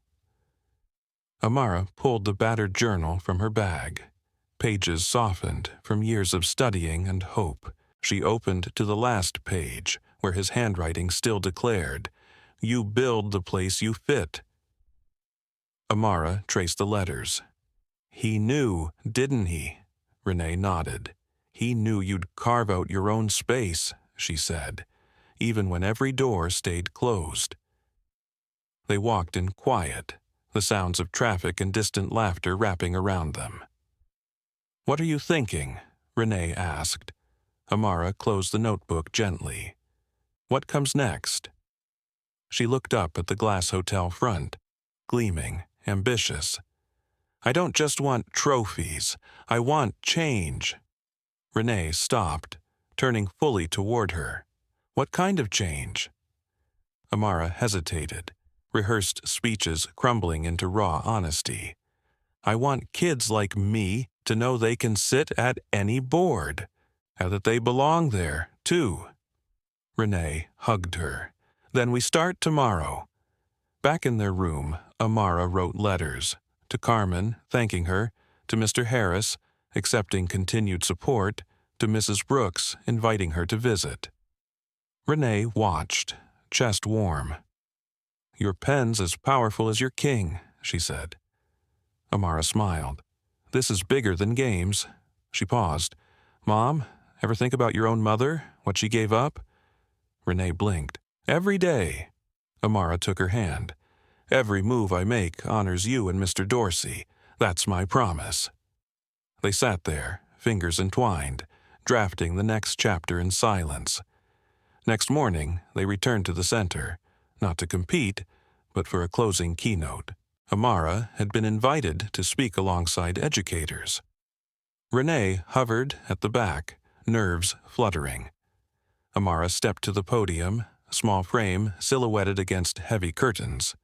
Amara pulled the battered journal from her bag. Pages softened from years of studying and hope. She opened to the last page, where his handwriting still declared, "You build the place you fit." Amara traced the letters. "He knew, didn't he?" Renee nodded. "He knew you'd carve out your own space," she said, even when every door stayed closed. They walked in quiet, the sounds of traffic and distant laughter wrapping around them. "What are you thinking?" Renee asked. Amara closed the notebook gently. "What comes next?" She looked up at the glass hotel front, gleaming, ambitious. "I don't just want trophies. I want change." Renee stopped, turning fully toward her. "What kind of change?" Amara hesitated, rehearsed speeches crumbling into raw honesty. "I want kids like me to know they can sit at any board, and that they belong there, too." Renee hugged her. "Then we start tomorrow." Back in their room, Amara wrote letters. To Carmen, thanking her. To Mr. Harris, accepting continued support. To Mrs. Brooks, inviting her to visit. Renee watched, chest warm. "Your pen's as powerful as your king," she said. Amara smiled. "This is bigger than games." She paused. "Mom, ever think about your own mother, what she gave up?" Renee blinked. "Every day." Amara took her hand. "Every move I make honors you and Mr. Dorsey. That's my promise." They sat there, fingers entwined, drafting the next chapter in silence. Next morning, they returned to the center, not to compete, but for a closing keynote. Amara had been invited to speak alongside educators. Renee hovered at the back, nerves fluttering. Amara stepped to the podium, small frame silhouetted against heavy curtains.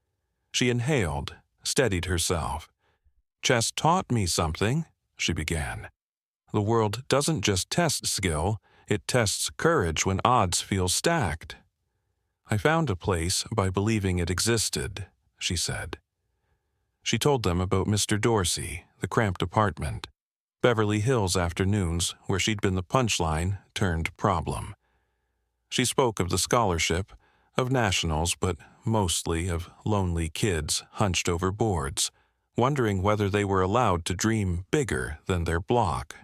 She inhaled, steadied herself. "Chess taught me something," she began. "The world doesn't just test skill, it tests courage when odds feel stacked. I found a place by believing it existed," she said. She told them about Mr. Dorsey, the cramped apartment, Beverly Hills afternoons where she'd been the punchline turned problem. She spoke of the scholarship, of nationals, but mostly of lonely kids hunched over boards, wondering whether they were allowed to dream bigger than their block.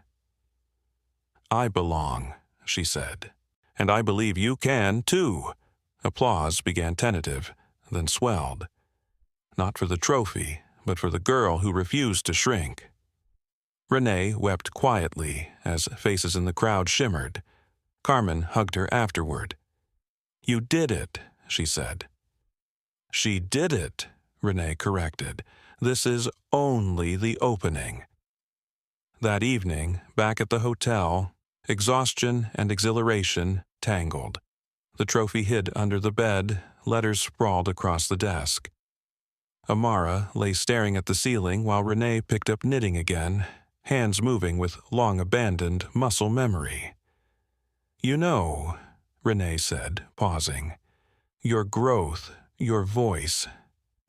"I belong," she said. "And I believe you can, too." Applause began tentative, then swelled. Not for the trophy, but for the girl who refused to shrink. Renee wept quietly as faces in the crowd shimmered. Carmen hugged her afterward. "You did it," she said. "She did it," Renee corrected. "This is only the opening." That evening, back at the hotel, exhaustion and exhilaration tangled. The trophy hid under the bed, letters sprawled across the desk. Amara lay staring at the ceiling while Renee picked up knitting again, hands moving with long-abandoned muscle memory. "You know," Renee said, pausing, "your growth, your voice,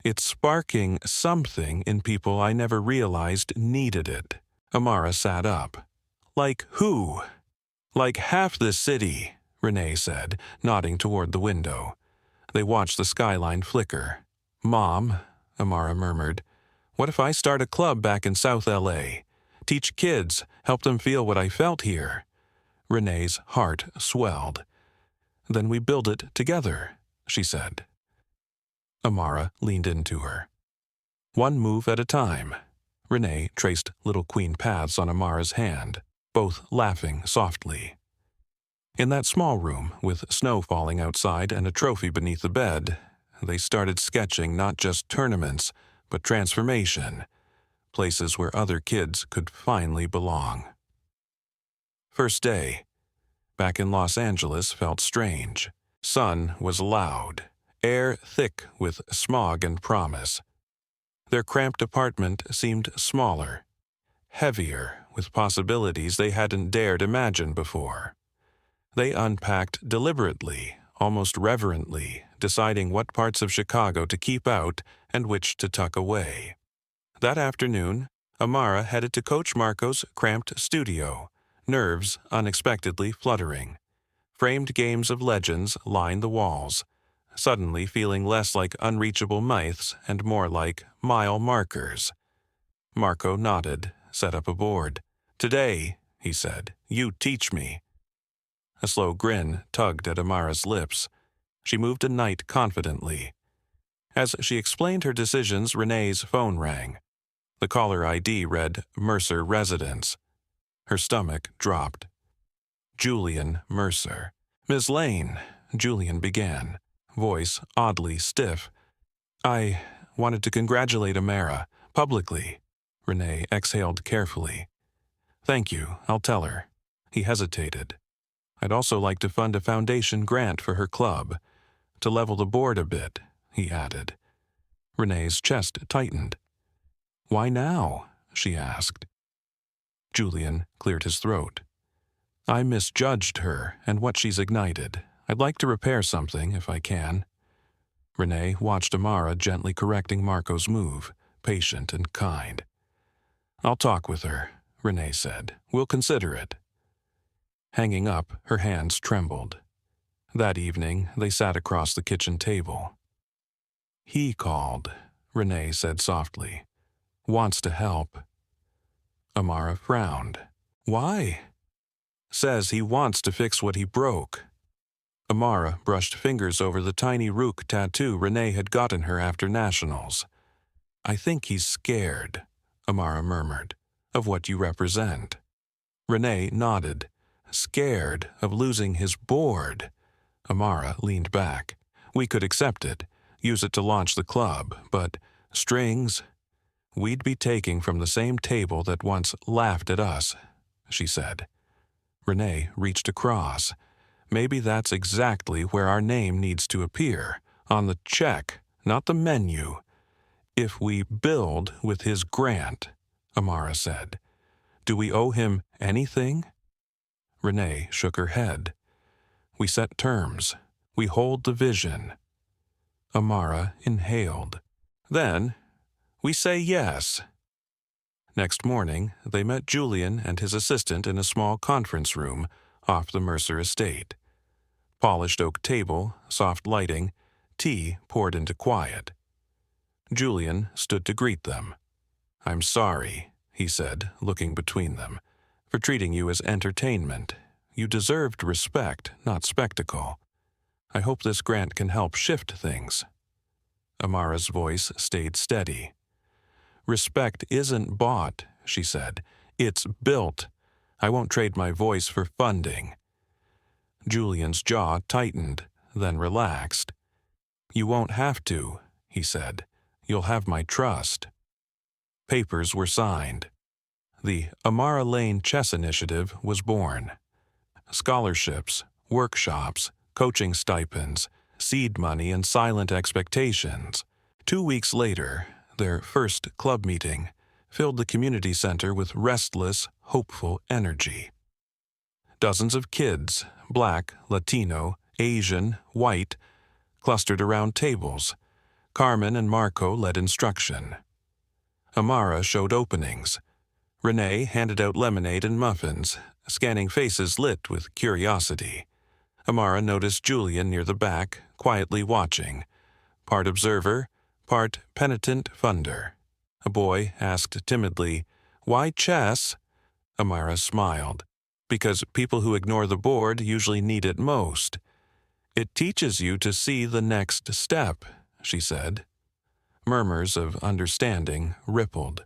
it's sparking something in people I never realized needed it." Amara sat up. "Like who?" "Like half the city," Renee said, nodding toward the window. They watched the skyline flicker. "Mom," Amara murmured, "what if I start a club back in South LA? Teach kids, help them feel what I felt here." Renee's heart swelled. "Then we build it together," she said. Amara leaned into her. One move at a time. Renee traced little queen paths on Amara's hand, both laughing softly. In that small room, with snow falling outside and a trophy beneath the bed, they started sketching not just tournaments, but transformation, places where other kids could finally belong. First day. Back in Los Angeles felt strange. Sun was loud, air thick with smog and promise. Their cramped apartment seemed smaller, heavier with possibilities they hadn't dared imagine before. They unpacked deliberately, almost reverently, deciding what parts of Chicago to keep out and which to tuck away. That afternoon, Amara headed to Coach Marco's cramped studio, nerves unexpectedly fluttering. Framed games of legends lined the walls, suddenly feeling less like unreachable myths and more like mile markers. Marco nodded, set up a board. "Today," he said, "you teach me." A slow grin tugged at Amara's lips. She moved a knight confidently. As she explained her decisions, Renee's phone rang. The caller ID read Mercer Residence. Her stomach dropped. Julian Mercer. "Miss Lane," Julian began, voice oddly stiff. "I wanted to congratulate Amara, publicly." Renee exhaled carefully. "Thank you, I'll tell her." He hesitated. "I'd also like to fund a foundation grant for her club. To level the board a bit," he added. Renee's chest tightened. "Why now?" she asked. Julian cleared his throat. "I misjudged her and what she's ignited. I'd like to repair something if I can." Renee watched Amara gently correcting Marco's move, patient and kind. "I'll talk with her," Renee said. "We'll consider it." Hanging up, her hands trembled. That evening, they sat across the kitchen table. "He called," Renee said softly. "Wants to help." Amara frowned. "Why?" "Says he wants to fix what he broke." Amara brushed fingers over the tiny Rook tattoo Renee had gotten her after nationals. "I think he's scared," Amara murmured, "of what you represent." Renee nodded. "Scared of losing his board." Amara leaned back. "We could accept it, use it to launch the club, but strings? We'd be taking from the same table that once laughed at us," she said. Renee reached across. "Maybe that's exactly where our name needs to appear, on the check, not the menu. If we build with his grant," Amara said. "Do we owe him anything?" Renee shook her head. "We set terms. We hold the vision." Amara inhaled. "Then, we say yes." Next morning, they met Julian and his assistant in a small conference room off the Mercer estate. Polished oak table, soft lighting, tea poured into quiet. Julian stood to greet them. "I'm sorry," he said, looking between them, "for treating you as entertainment. You deserved respect, not spectacle. I hope this grant can help shift things." Amara's voice stayed steady. "Respect isn't bought," she said. "It's built. I won't trade my voice for funding." Julian's jaw tightened, then relaxed. "You won't have to," he said. "You'll have my trust." Papers were signed. The Amara Lane Chess Initiative was born. Scholarships, workshops, coaching stipends, seed money, and silent expectations. 2 weeks later, their first club meeting filled the community center with restless, hopeful energy. Dozens of kids, Black, Latino, Asian, white, clustered around tables. Carmen and Marco led instruction. Amara showed openings. Renee handed out lemonade and muffins, scanning faces lit with curiosity. Amara noticed Julian near the back, quietly watching, part observer, part penitent funder. A boy asked timidly, "Why chess?" Amara smiled. "Because people who ignore the board usually need it most." "It teaches you to see the next step," she said. Murmurs of understanding rippled.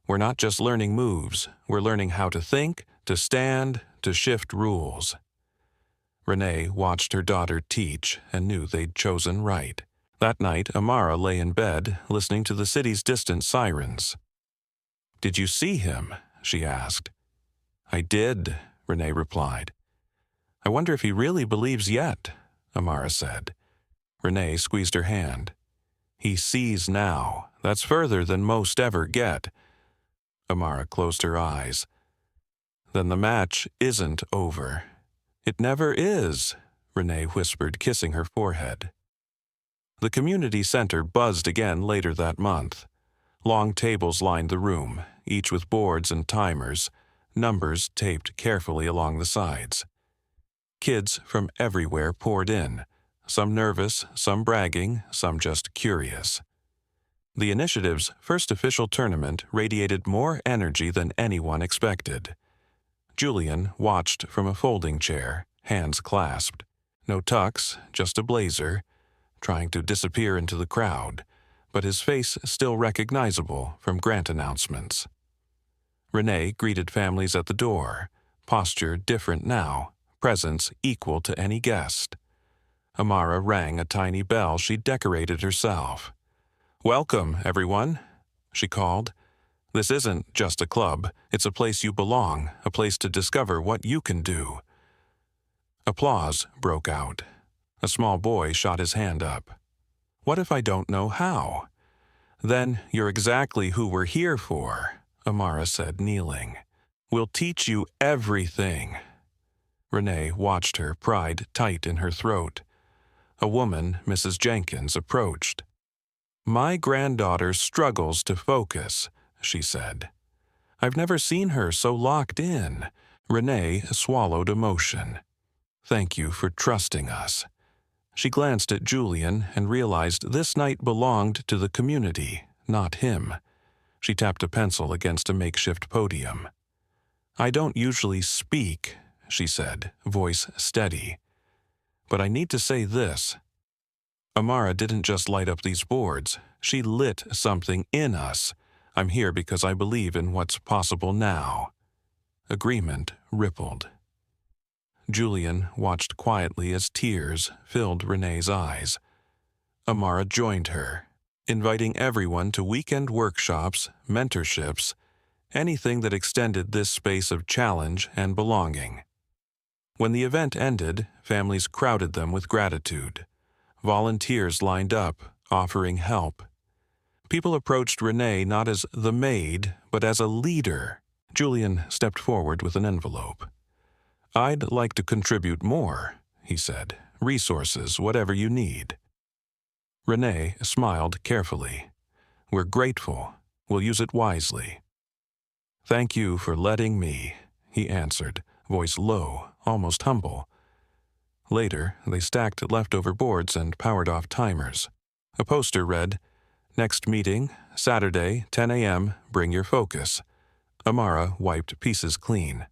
"We're not just learning moves, we're learning how to think, to stand, to shift rules." Renee watched her daughter teach and knew they'd chosen right. That night, Amara lay in bed, listening to the city's distant sirens. "Did you see him?" she asked. "I did," Renee replied. "I wonder if he really believes yet," Amara said. Renee squeezed her hand. "He sees now. That's further than most ever get." Amara closed her eyes. "Then the match isn't over." "It never is," Renee whispered, kissing her forehead. The community center buzzed again later that month. Long tables lined the room, each with boards and timers, numbers taped carefully along the sides. Kids from everywhere poured in, some nervous, some bragging, some just curious. The initiative's first official tournament radiated more energy than anyone expected. Julian watched from a folding chair, hands clasped. No tux, just a blazer, trying to disappear into the crowd, but his face still recognizable from grant announcements. Renee greeted families at the door, posture different now, presence equal to any guest. Amara rang a tiny bell she'd decorated herself. "Welcome, everyone," she called. "This isn't just a club, it's a place you belong, a place to discover what you can do." Applause broke out. A small boy shot his hand up. "What if I don't know how?" "Then you're exactly who we're here for," Amara said, kneeling. "We'll teach you everything." Renee watched her, pride tight in her throat. A woman, Mrs. Jenkins, approached. "My granddaughter struggles to focus," she said. "I've never seen her so locked in." Renee swallowed emotion. "Thank you for trusting us." She glanced at Julian and realized this night belonged to the community, not him. She tapped a pencil against a makeshift podium. "I don't usually speak," she said, voice steady. "But I need to say this. Amara didn't just light up these boards. She lit something in us. I'm here because I believe in what's possible now." Agreement rippled. Julian watched quietly as tears filled Renee's eyes. Amara joined her, inviting everyone to weekend workshops, mentorships, anything that extended this space of challenge and belonging. When the event ended, families crowded them with gratitude. Volunteers lined up, offering help. People approached Renee not as the maid, but as a leader. Julian stepped forward with an envelope. "I'd like to contribute more," he said. "Resources, whatever you need." Renee smiled carefully. "We're grateful. We'll use it wisely." "Thank you for letting me," he answered, voice low, almost humble. Later, they stacked leftover boards and powered off timers. A poster read, Next meeting, Saturday, 10 a.m., bring your focus. Amara wiped pieces clean.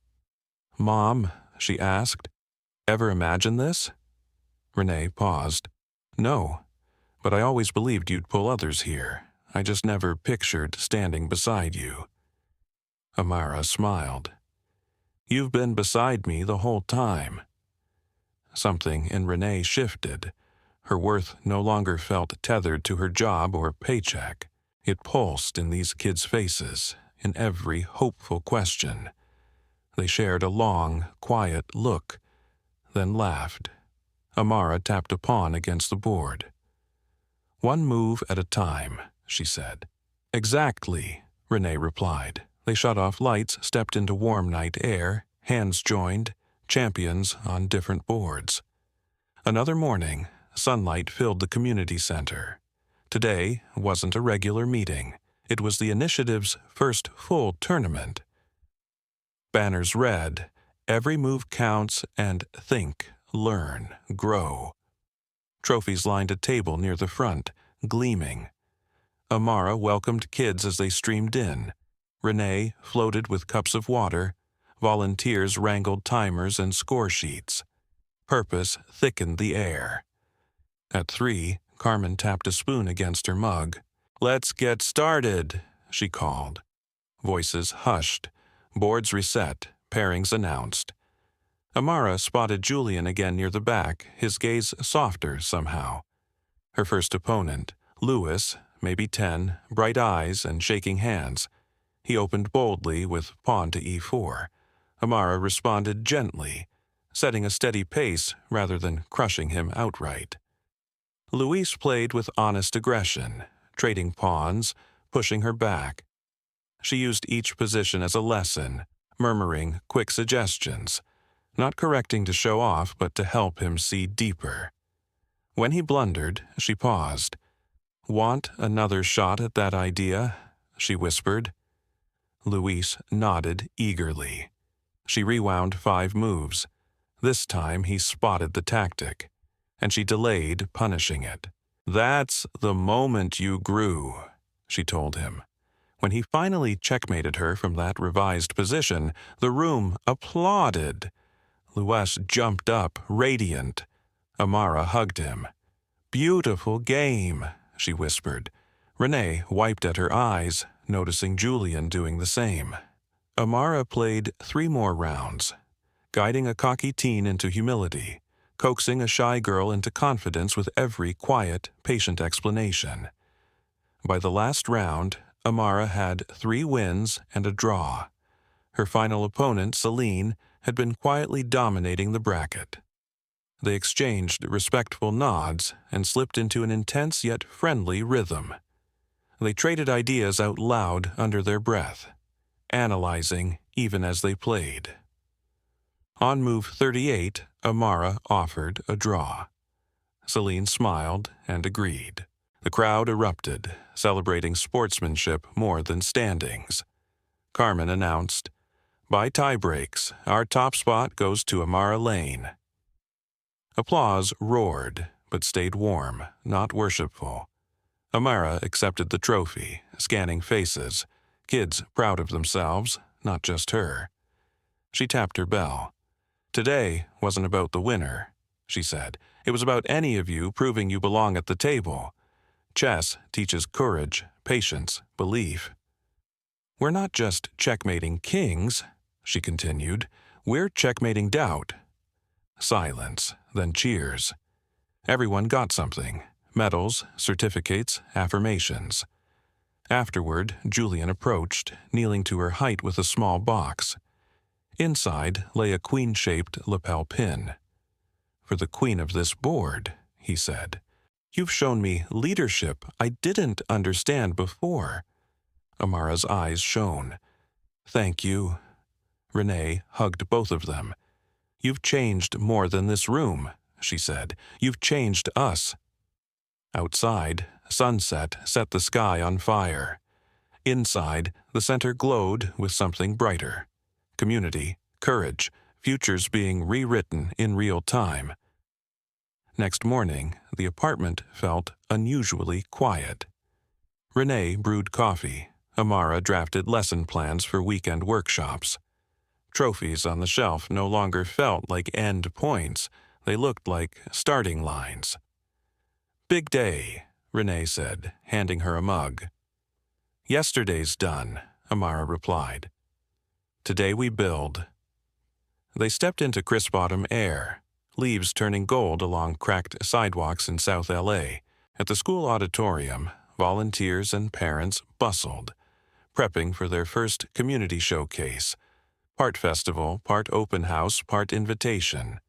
Mom, she asked, ever imagine this? Renee paused. No, but I always believed you'd pull others here. I just never pictured standing beside you. Amara smiled. You've been beside me the whole time. Something in Renee shifted. Her worth no longer felt tethered to her job or paycheck. It pulsed in these kids' faces, in every hopeful question. They shared a long, quiet look, then laughed. Amara tapped a pawn against the board. One move at a time, she said. Exactly, Renee replied. They shut off lights, stepped into warm night air, hands joined, champions on different boards. Another morning, sunlight filled the community center. Today wasn't a regular meeting. It was the initiative's first full tournament. Banners read, "Every move counts," and "Think, learn, grow." Trophies lined a table near the front, gleaming. Amara welcomed kids as they streamed in. Renee floated with cups of water. Volunteers wrangled timers and score sheets. Purpose thickened the air. At 3, Carmen tapped a spoon against her mug. "Let's get started," she called. Voices hushed. Boards reset. Pairings announced. Amara spotted Julian again near the back, his gaze softer somehow. Her first opponent, Lewis, maybe 10, bright eyes and shaking hands. He opened boldly with pawn to e4. Amara responded gently, setting a steady pace rather than crushing him outright. Luis played with honest aggression, trading pawns, pushing her back. She used each position as a lesson, murmuring quick suggestions, not correcting to show off but to help him see deeper. When he blundered, she paused. "Want another shot at that idea?" she whispered. Luis nodded eagerly. She rewound 5 moves. This time he spotted the tactic, and she delayed punishing it. "That's the moment you grew," she told him. When he finally checkmated her from that revised position, the room applauded. Luis jumped up, radiant. Amara hugged him. "Beautiful game," she whispered. Renee wiped at her eyes, noticing Julian doing the same. Amara played 3 more rounds, guiding a cocky teen into humility, coaxing a shy girl into confidence with every quiet, patient explanation. By the last round, Amara had 3 wins and a draw. Her final opponent, Celine, had been quietly dominating the bracket. They exchanged respectful nods and slipped into an intense yet friendly rhythm. They traded ideas out loud under their breath, analyzing even as they played. On move 38, Amara offered a draw. Celine smiled and agreed. The crowd erupted, celebrating sportsmanship more than standings. Carmen announced, "By tie breaks, our top spot goes to Amara Lane." Applause roared, but stayed warm, not worshipful. Amara accepted the trophy, scanning faces, kids proud of themselves, not just her. She tapped her bell. "Today wasn't about the winner," she said. "It was about any of you proving you belong at the table. Chess teaches courage, patience, belief." "We're not just checkmating kings," she continued. "We're checkmating doubt." Silence, then cheers. Everyone got something: medals, certificates, affirmations. Afterward, Julian approached, kneeling to her height with a small box. Inside lay a queen-shaped lapel pin. "For the queen of this board," he said. "You've shown me leadership I didn't understand before." Amara's eyes shone. "Thank you." Renee hugged both of them. "You've changed more than this room," she said. "You've changed us." Outside, sunset set the sky on fire. Inside, the center glowed with something brighter. Community, courage, futures being rewritten in real time. Next morning, the apartment felt unusually quiet. Renee brewed coffee. Amara drafted lesson plans for weekend workshops. Trophies on the shelf no longer felt like end points. They looked like starting lines. "Big day," Renee said, handing her a mug. "Yesterday's done," Amara replied. "Today we build." They stepped into crisp autumn air, leaves turning gold along cracked sidewalks in South LA. At the school auditorium, volunteers and parents bustled, prepping for their first community showcase. Part festival, part open house, part invitation.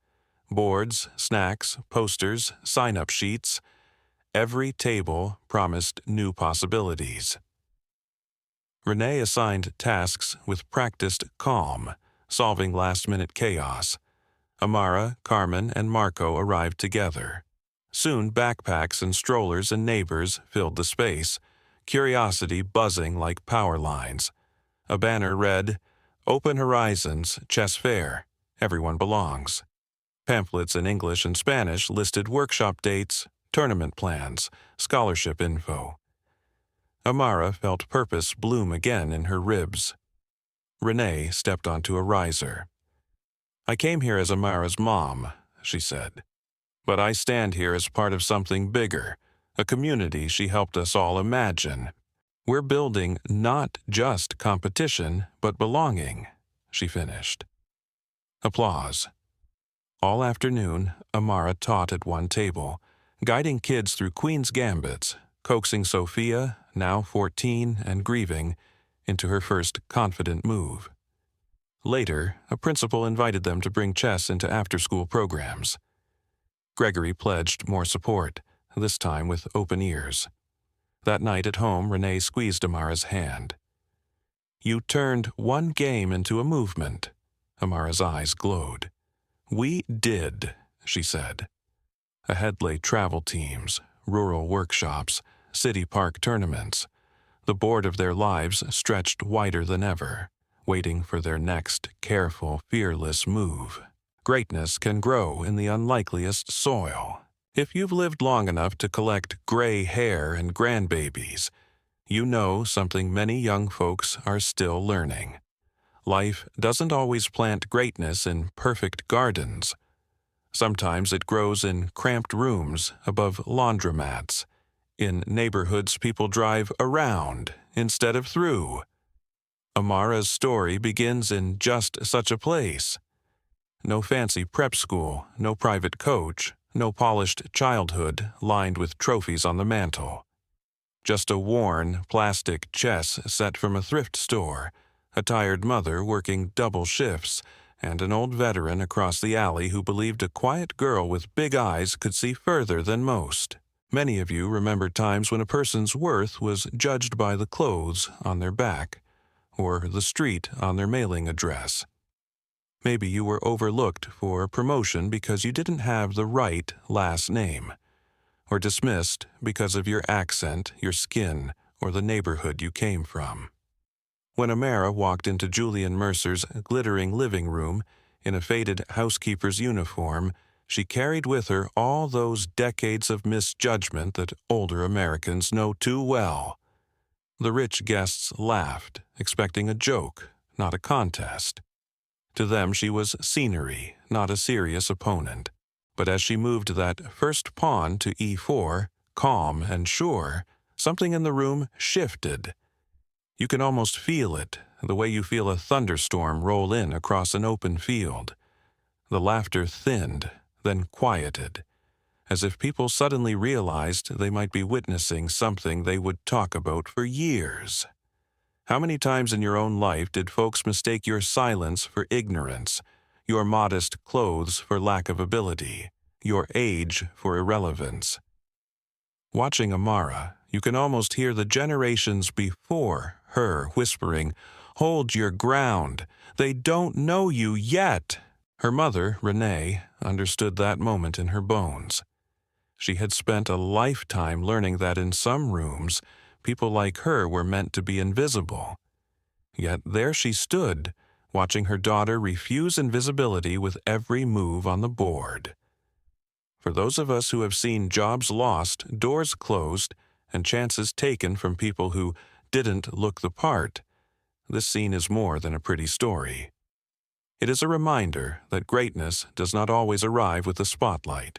Boards, snacks, posters, sign-up sheets. Every table promised new possibilities. Renee assigned tasks with practiced calm, solving last-minute chaos. Amara, Carmen, and Marco arrived together. Soon backpacks and strollers and neighbors filled the space, curiosity buzzing like power lines. A banner read, "Open Horizons, Chess Fair. Everyone belongs." Pamphlets in English and Spanish listed workshop dates, tournament plans, scholarship info. Amara felt purpose bloom again in her ribs. Renee stepped onto a riser. "I came here as Amara's mom," she said. "But I stand here as part of something bigger, a community she helped us all imagine. We're building not just competition, but belonging," she finished. Applause. All afternoon, Amara taught at one table, guiding kids through Queen's Gambits, coaxing Sophia, now 14 and grieving, into her first confident move. Later, a principal invited them to bring chess into after-school programs. Gregory pledged more support, this time with open ears. That night at home, Renee squeezed Amara's hand. "You turned one game into a movement." Amara's eyes glowed. "We did," she said. Ahead lay travel teams, rural workshops, city park tournaments. The board of their lives stretched wider than ever, waiting for their next careful, fearless move. Greatness can grow in the unlikeliest soil. If you've lived long enough to collect gray hair and grandbabies, you know something many young folks are still learning. Life doesn't always plant greatness in perfect gardens. Sometimes it grows in cramped rooms above laundromats, in neighborhoods people drive around instead of through. Amara's story begins in just such a place. No fancy prep school, no private coach, no polished childhood lined with trophies on the mantel. Just a worn plastic chess set from a thrift store, a tired mother working double shifts, and an old veteran across the alley who believed a quiet girl with big eyes could see further than most. Many of you remember times when a person's worth was judged by the clothes on their back, or the street on their mailing address. Maybe you were overlooked for a promotion because you didn't have the right last name, or dismissed because of your accent, your skin, or the neighborhood you came from. When Amara walked into Julian Mercer's glittering living room in a faded housekeeper's uniform, she carried with her all those decades of misjudgment that older Americans know too well. The rich guests laughed, expecting a joke, not a contest. To them she was scenery, not a serious opponent. But as she moved that first pawn to e4, calm and sure, something in the room shifted. You can almost feel it, the way you feel a thunderstorm roll in across an open field. The laughter thinned, then quieted, as if people suddenly realized they might be witnessing something they would talk about for years. How many times in your own life did folks mistake your silence for ignorance, your modest clothes for lack of ability, your age for irrelevance? Watching Amara, you can almost hear the generations before her whispering, "Hold your ground. They don't know you yet." Her mother, Renee, understood that moment in her bones. She had spent a lifetime learning that in some rooms, people like her were meant to be invisible. Yet there she stood, watching her daughter refuse invisibility with every move on the board. For those of us who have seen jobs lost, doors closed, and chances taken from people who didn't look the part, this scene is more than a pretty story. It is a reminder that greatness does not always arrive with the spotlight.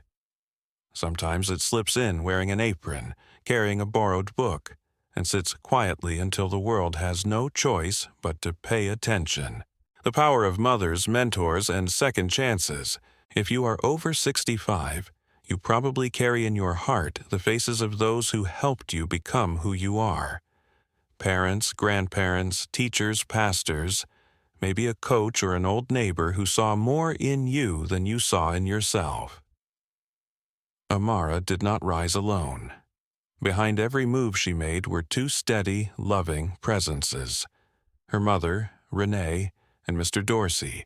Sometimes it slips in wearing an apron, carrying a borrowed book, and sits quietly until the world has no choice but to pay attention. The power of mothers, mentors, and second chances. If you are over 65, you probably carry in your heart the faces of those who helped you become who you are. Parents, grandparents, teachers, pastors, maybe a coach or an old neighbor who saw more in you than you saw in yourself. Amara did not rise alone. Behind every move she made were two steady, loving presences. Her mother, Renee, and Mr. Dorsey,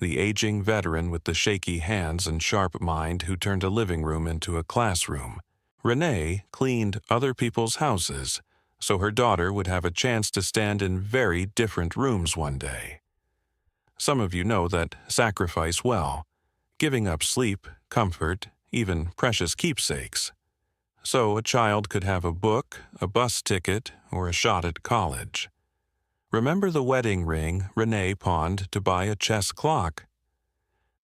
the aging veteran with the shaky hands and sharp mind who turned a living room into a classroom. Renee cleaned other people's houses, so her daughter would have a chance to stand in very different rooms one day. Some of you know that sacrifice well, giving up sleep, comfort, even precious keepsakes. So a child could have a book, a bus ticket, or a shot at college. Remember the wedding ring Renee pawned to buy a chess clock?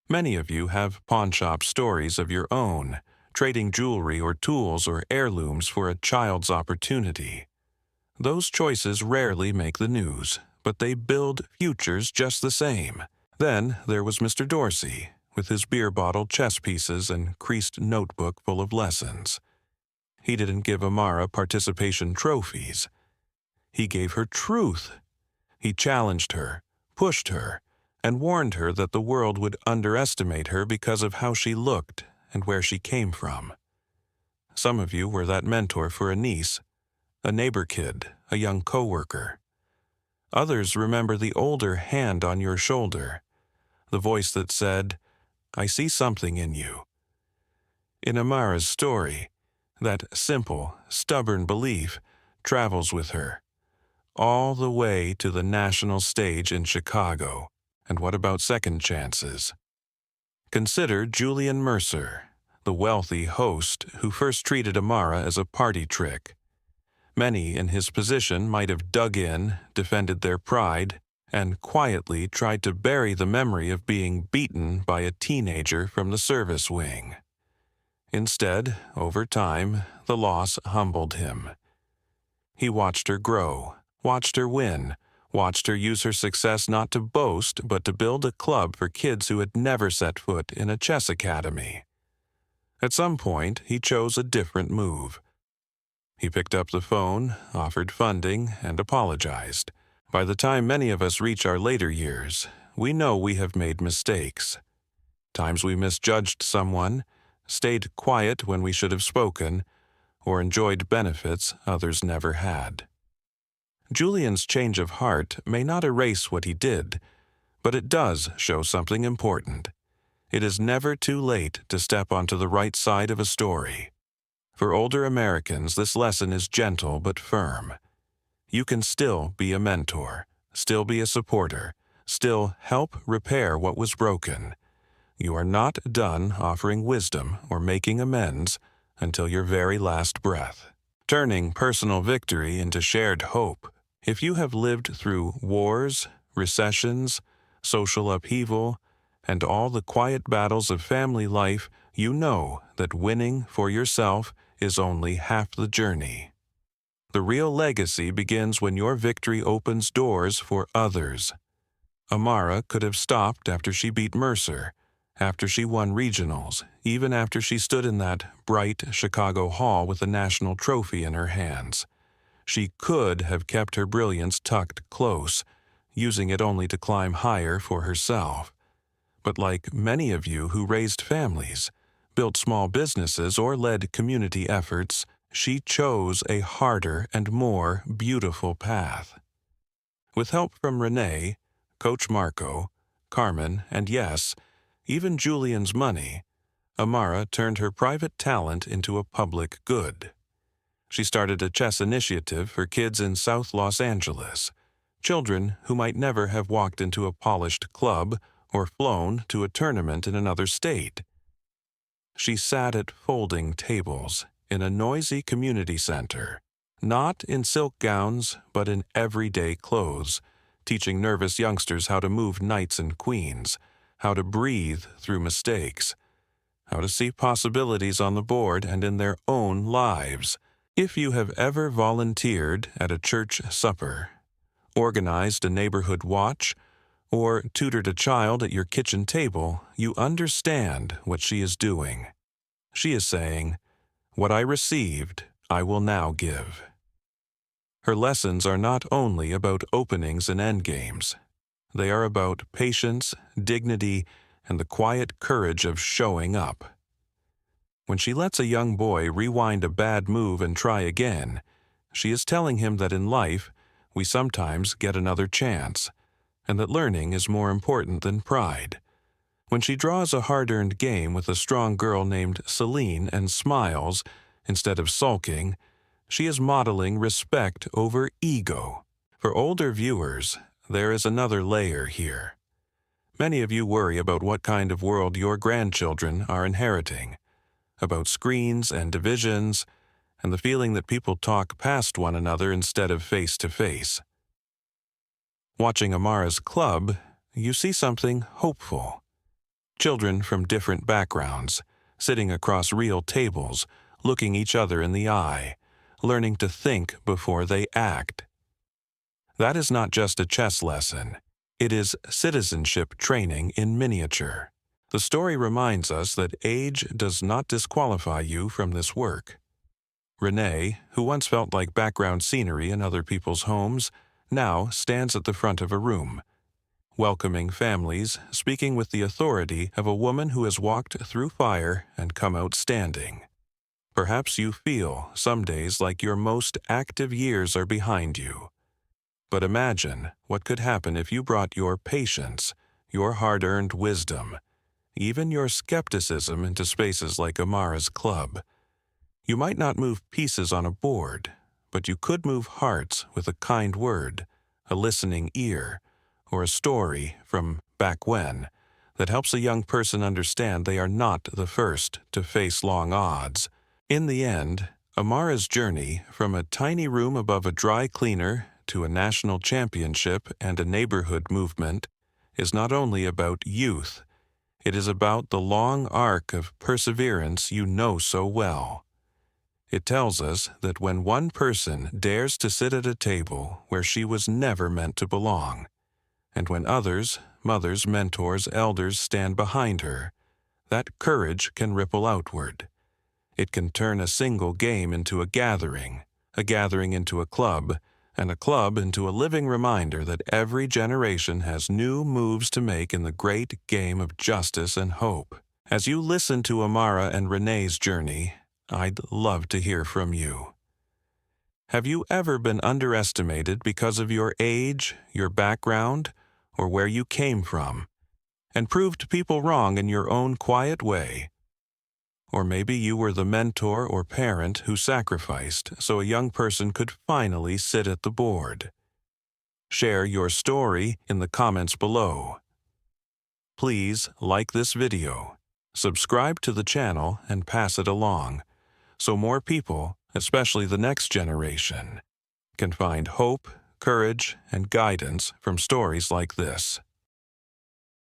Many of you have pawnshop stories of your own, trading jewelry or tools or heirlooms for a child's opportunity. Those choices rarely make the news, but they build futures just the same. Then there was Mr. Dorsey, with his beer bottle chess pieces and creased notebook full of lessons. He didn't give Amara participation trophies. He gave her truth. He challenged her, pushed her, and warned her that the world would underestimate her because of how she looked and where she came from. Some of you were that mentor for a niece, a neighbor kid, a young coworker. Others remember the older hand on your shoulder, the voice that said, "I see something in you." In Amara's story, that simple, stubborn belief travels with her, all the way to the national stage in Chicago. And what about second chances? Consider Julian Mercer, the wealthy host who first treated Amara as a party trick. Many in his position might have dug in, defended their pride, and quietly tried to bury the memory of being beaten by a teenager from the service wing. Instead, over time, the loss humbled him. He watched her grow, watched her win, watched her use her success not to boast but to build a club for kids who had never set foot in a chess academy. At some point, he chose a different move. He picked up the phone, offered funding, and apologized. By the time many of us reach our later years, we know we have made mistakes. Times we misjudged someone, stayed quiet when we should have spoken, or enjoyed benefits others never had. Julian's change of heart may not erase what he did, but it does show something important. It is never too late to step onto the right side of a story. For older Americans, this lesson is gentle but firm. You can still be a mentor, still be a supporter, still help repair what was broken. You are not done offering wisdom or making amends until your very last breath. Turning personal victory into shared hope. If you have lived through wars, recessions, social upheaval, and all the quiet battles of family life, you know that winning for yourself is only half the journey. The real legacy begins when your victory opens doors for others. Amara could have stopped after she beat Mercer, after she won regionals, even after she stood in that bright Chicago hall with a national trophy in her hands. She could have kept her brilliance tucked close, using it only to climb higher for herself. But like many of you who raised families, built small businesses, or led community efforts, she chose a harder and more beautiful path. With help from Renee, Coach Marco, Carmen, and yes, even Julian's money, Amara turned her private talent into a public good. She started a chess initiative for kids in South Los Angeles, children who might never have walked into a polished club or flown to a tournament in another state. She sat at folding tables, in a noisy community center, not in silk gowns, but in everyday clothes, teaching nervous youngsters how to move knights and queens, how to breathe through mistakes, how to see possibilities on the board and in their own lives. If you have ever volunteered at a church supper, organized a neighborhood watch, or tutored a child at your kitchen table, you understand what she is doing. She is saying, "What I received, I will now give." Her lessons are not only about openings and endgames. They are about patience, dignity, and the quiet courage of showing up. When she lets a young boy rewind a bad move and try again, she is telling him that in life, we sometimes get another chance, and that learning is more important than pride. When she draws a hard-earned game with a strong girl named Celine and smiles, instead of sulking, she is modeling respect over ego. For older viewers, there is another layer here. Many of you worry about what kind of world your grandchildren are inheriting, about screens and divisions, and the feeling that people talk past one another instead of face to face. Watching Amara's club, you see something hopeful. Children from different backgrounds, sitting across real tables, looking each other in the eye, learning to think before they act. That is not just a chess lesson. It is citizenship training in miniature. The story reminds us that age does not disqualify you from this work. Renee, who once felt like background scenery in other people's homes, now stands at the front of a room, welcoming families, speaking with the authority of a woman who has walked through fire and come out standing. Perhaps you feel some days like your most active years are behind you. But imagine what could happen if you brought your patience, your hard-earned wisdom, even your skepticism into spaces like Amara's club. You might not move pieces on a board, but you could move hearts with a kind word, a listening ear, or a story from back when that helps a young person understand they are not the first to face long odds. In the end, Amara's journey from a tiny room above a dry cleaner to a national championship and a neighborhood movement is not only about youth, it is about the long arc of perseverance you know so well. It tells us that when one person dares to sit at a table where she was never meant to belong, and when others, mothers, mentors, elders stand behind her, that courage can ripple outward. It can turn a single game into a gathering into a club, and a club into a living reminder that every generation has new moves to make in the great game of justice and hope. As you listen to Amara and Renee's journey, I'd love to hear from you. Have you ever been underestimated because of your age, your background, or where you came from, and proved people wrong in your own quiet way? Or maybe you were the mentor or parent who sacrificed so a young person could finally sit at the board. Share your story in the comments below. Please like this video, subscribe to the channel, and pass it along, so more people, especially the next generation, can find hope, courage, and guidance from stories like this.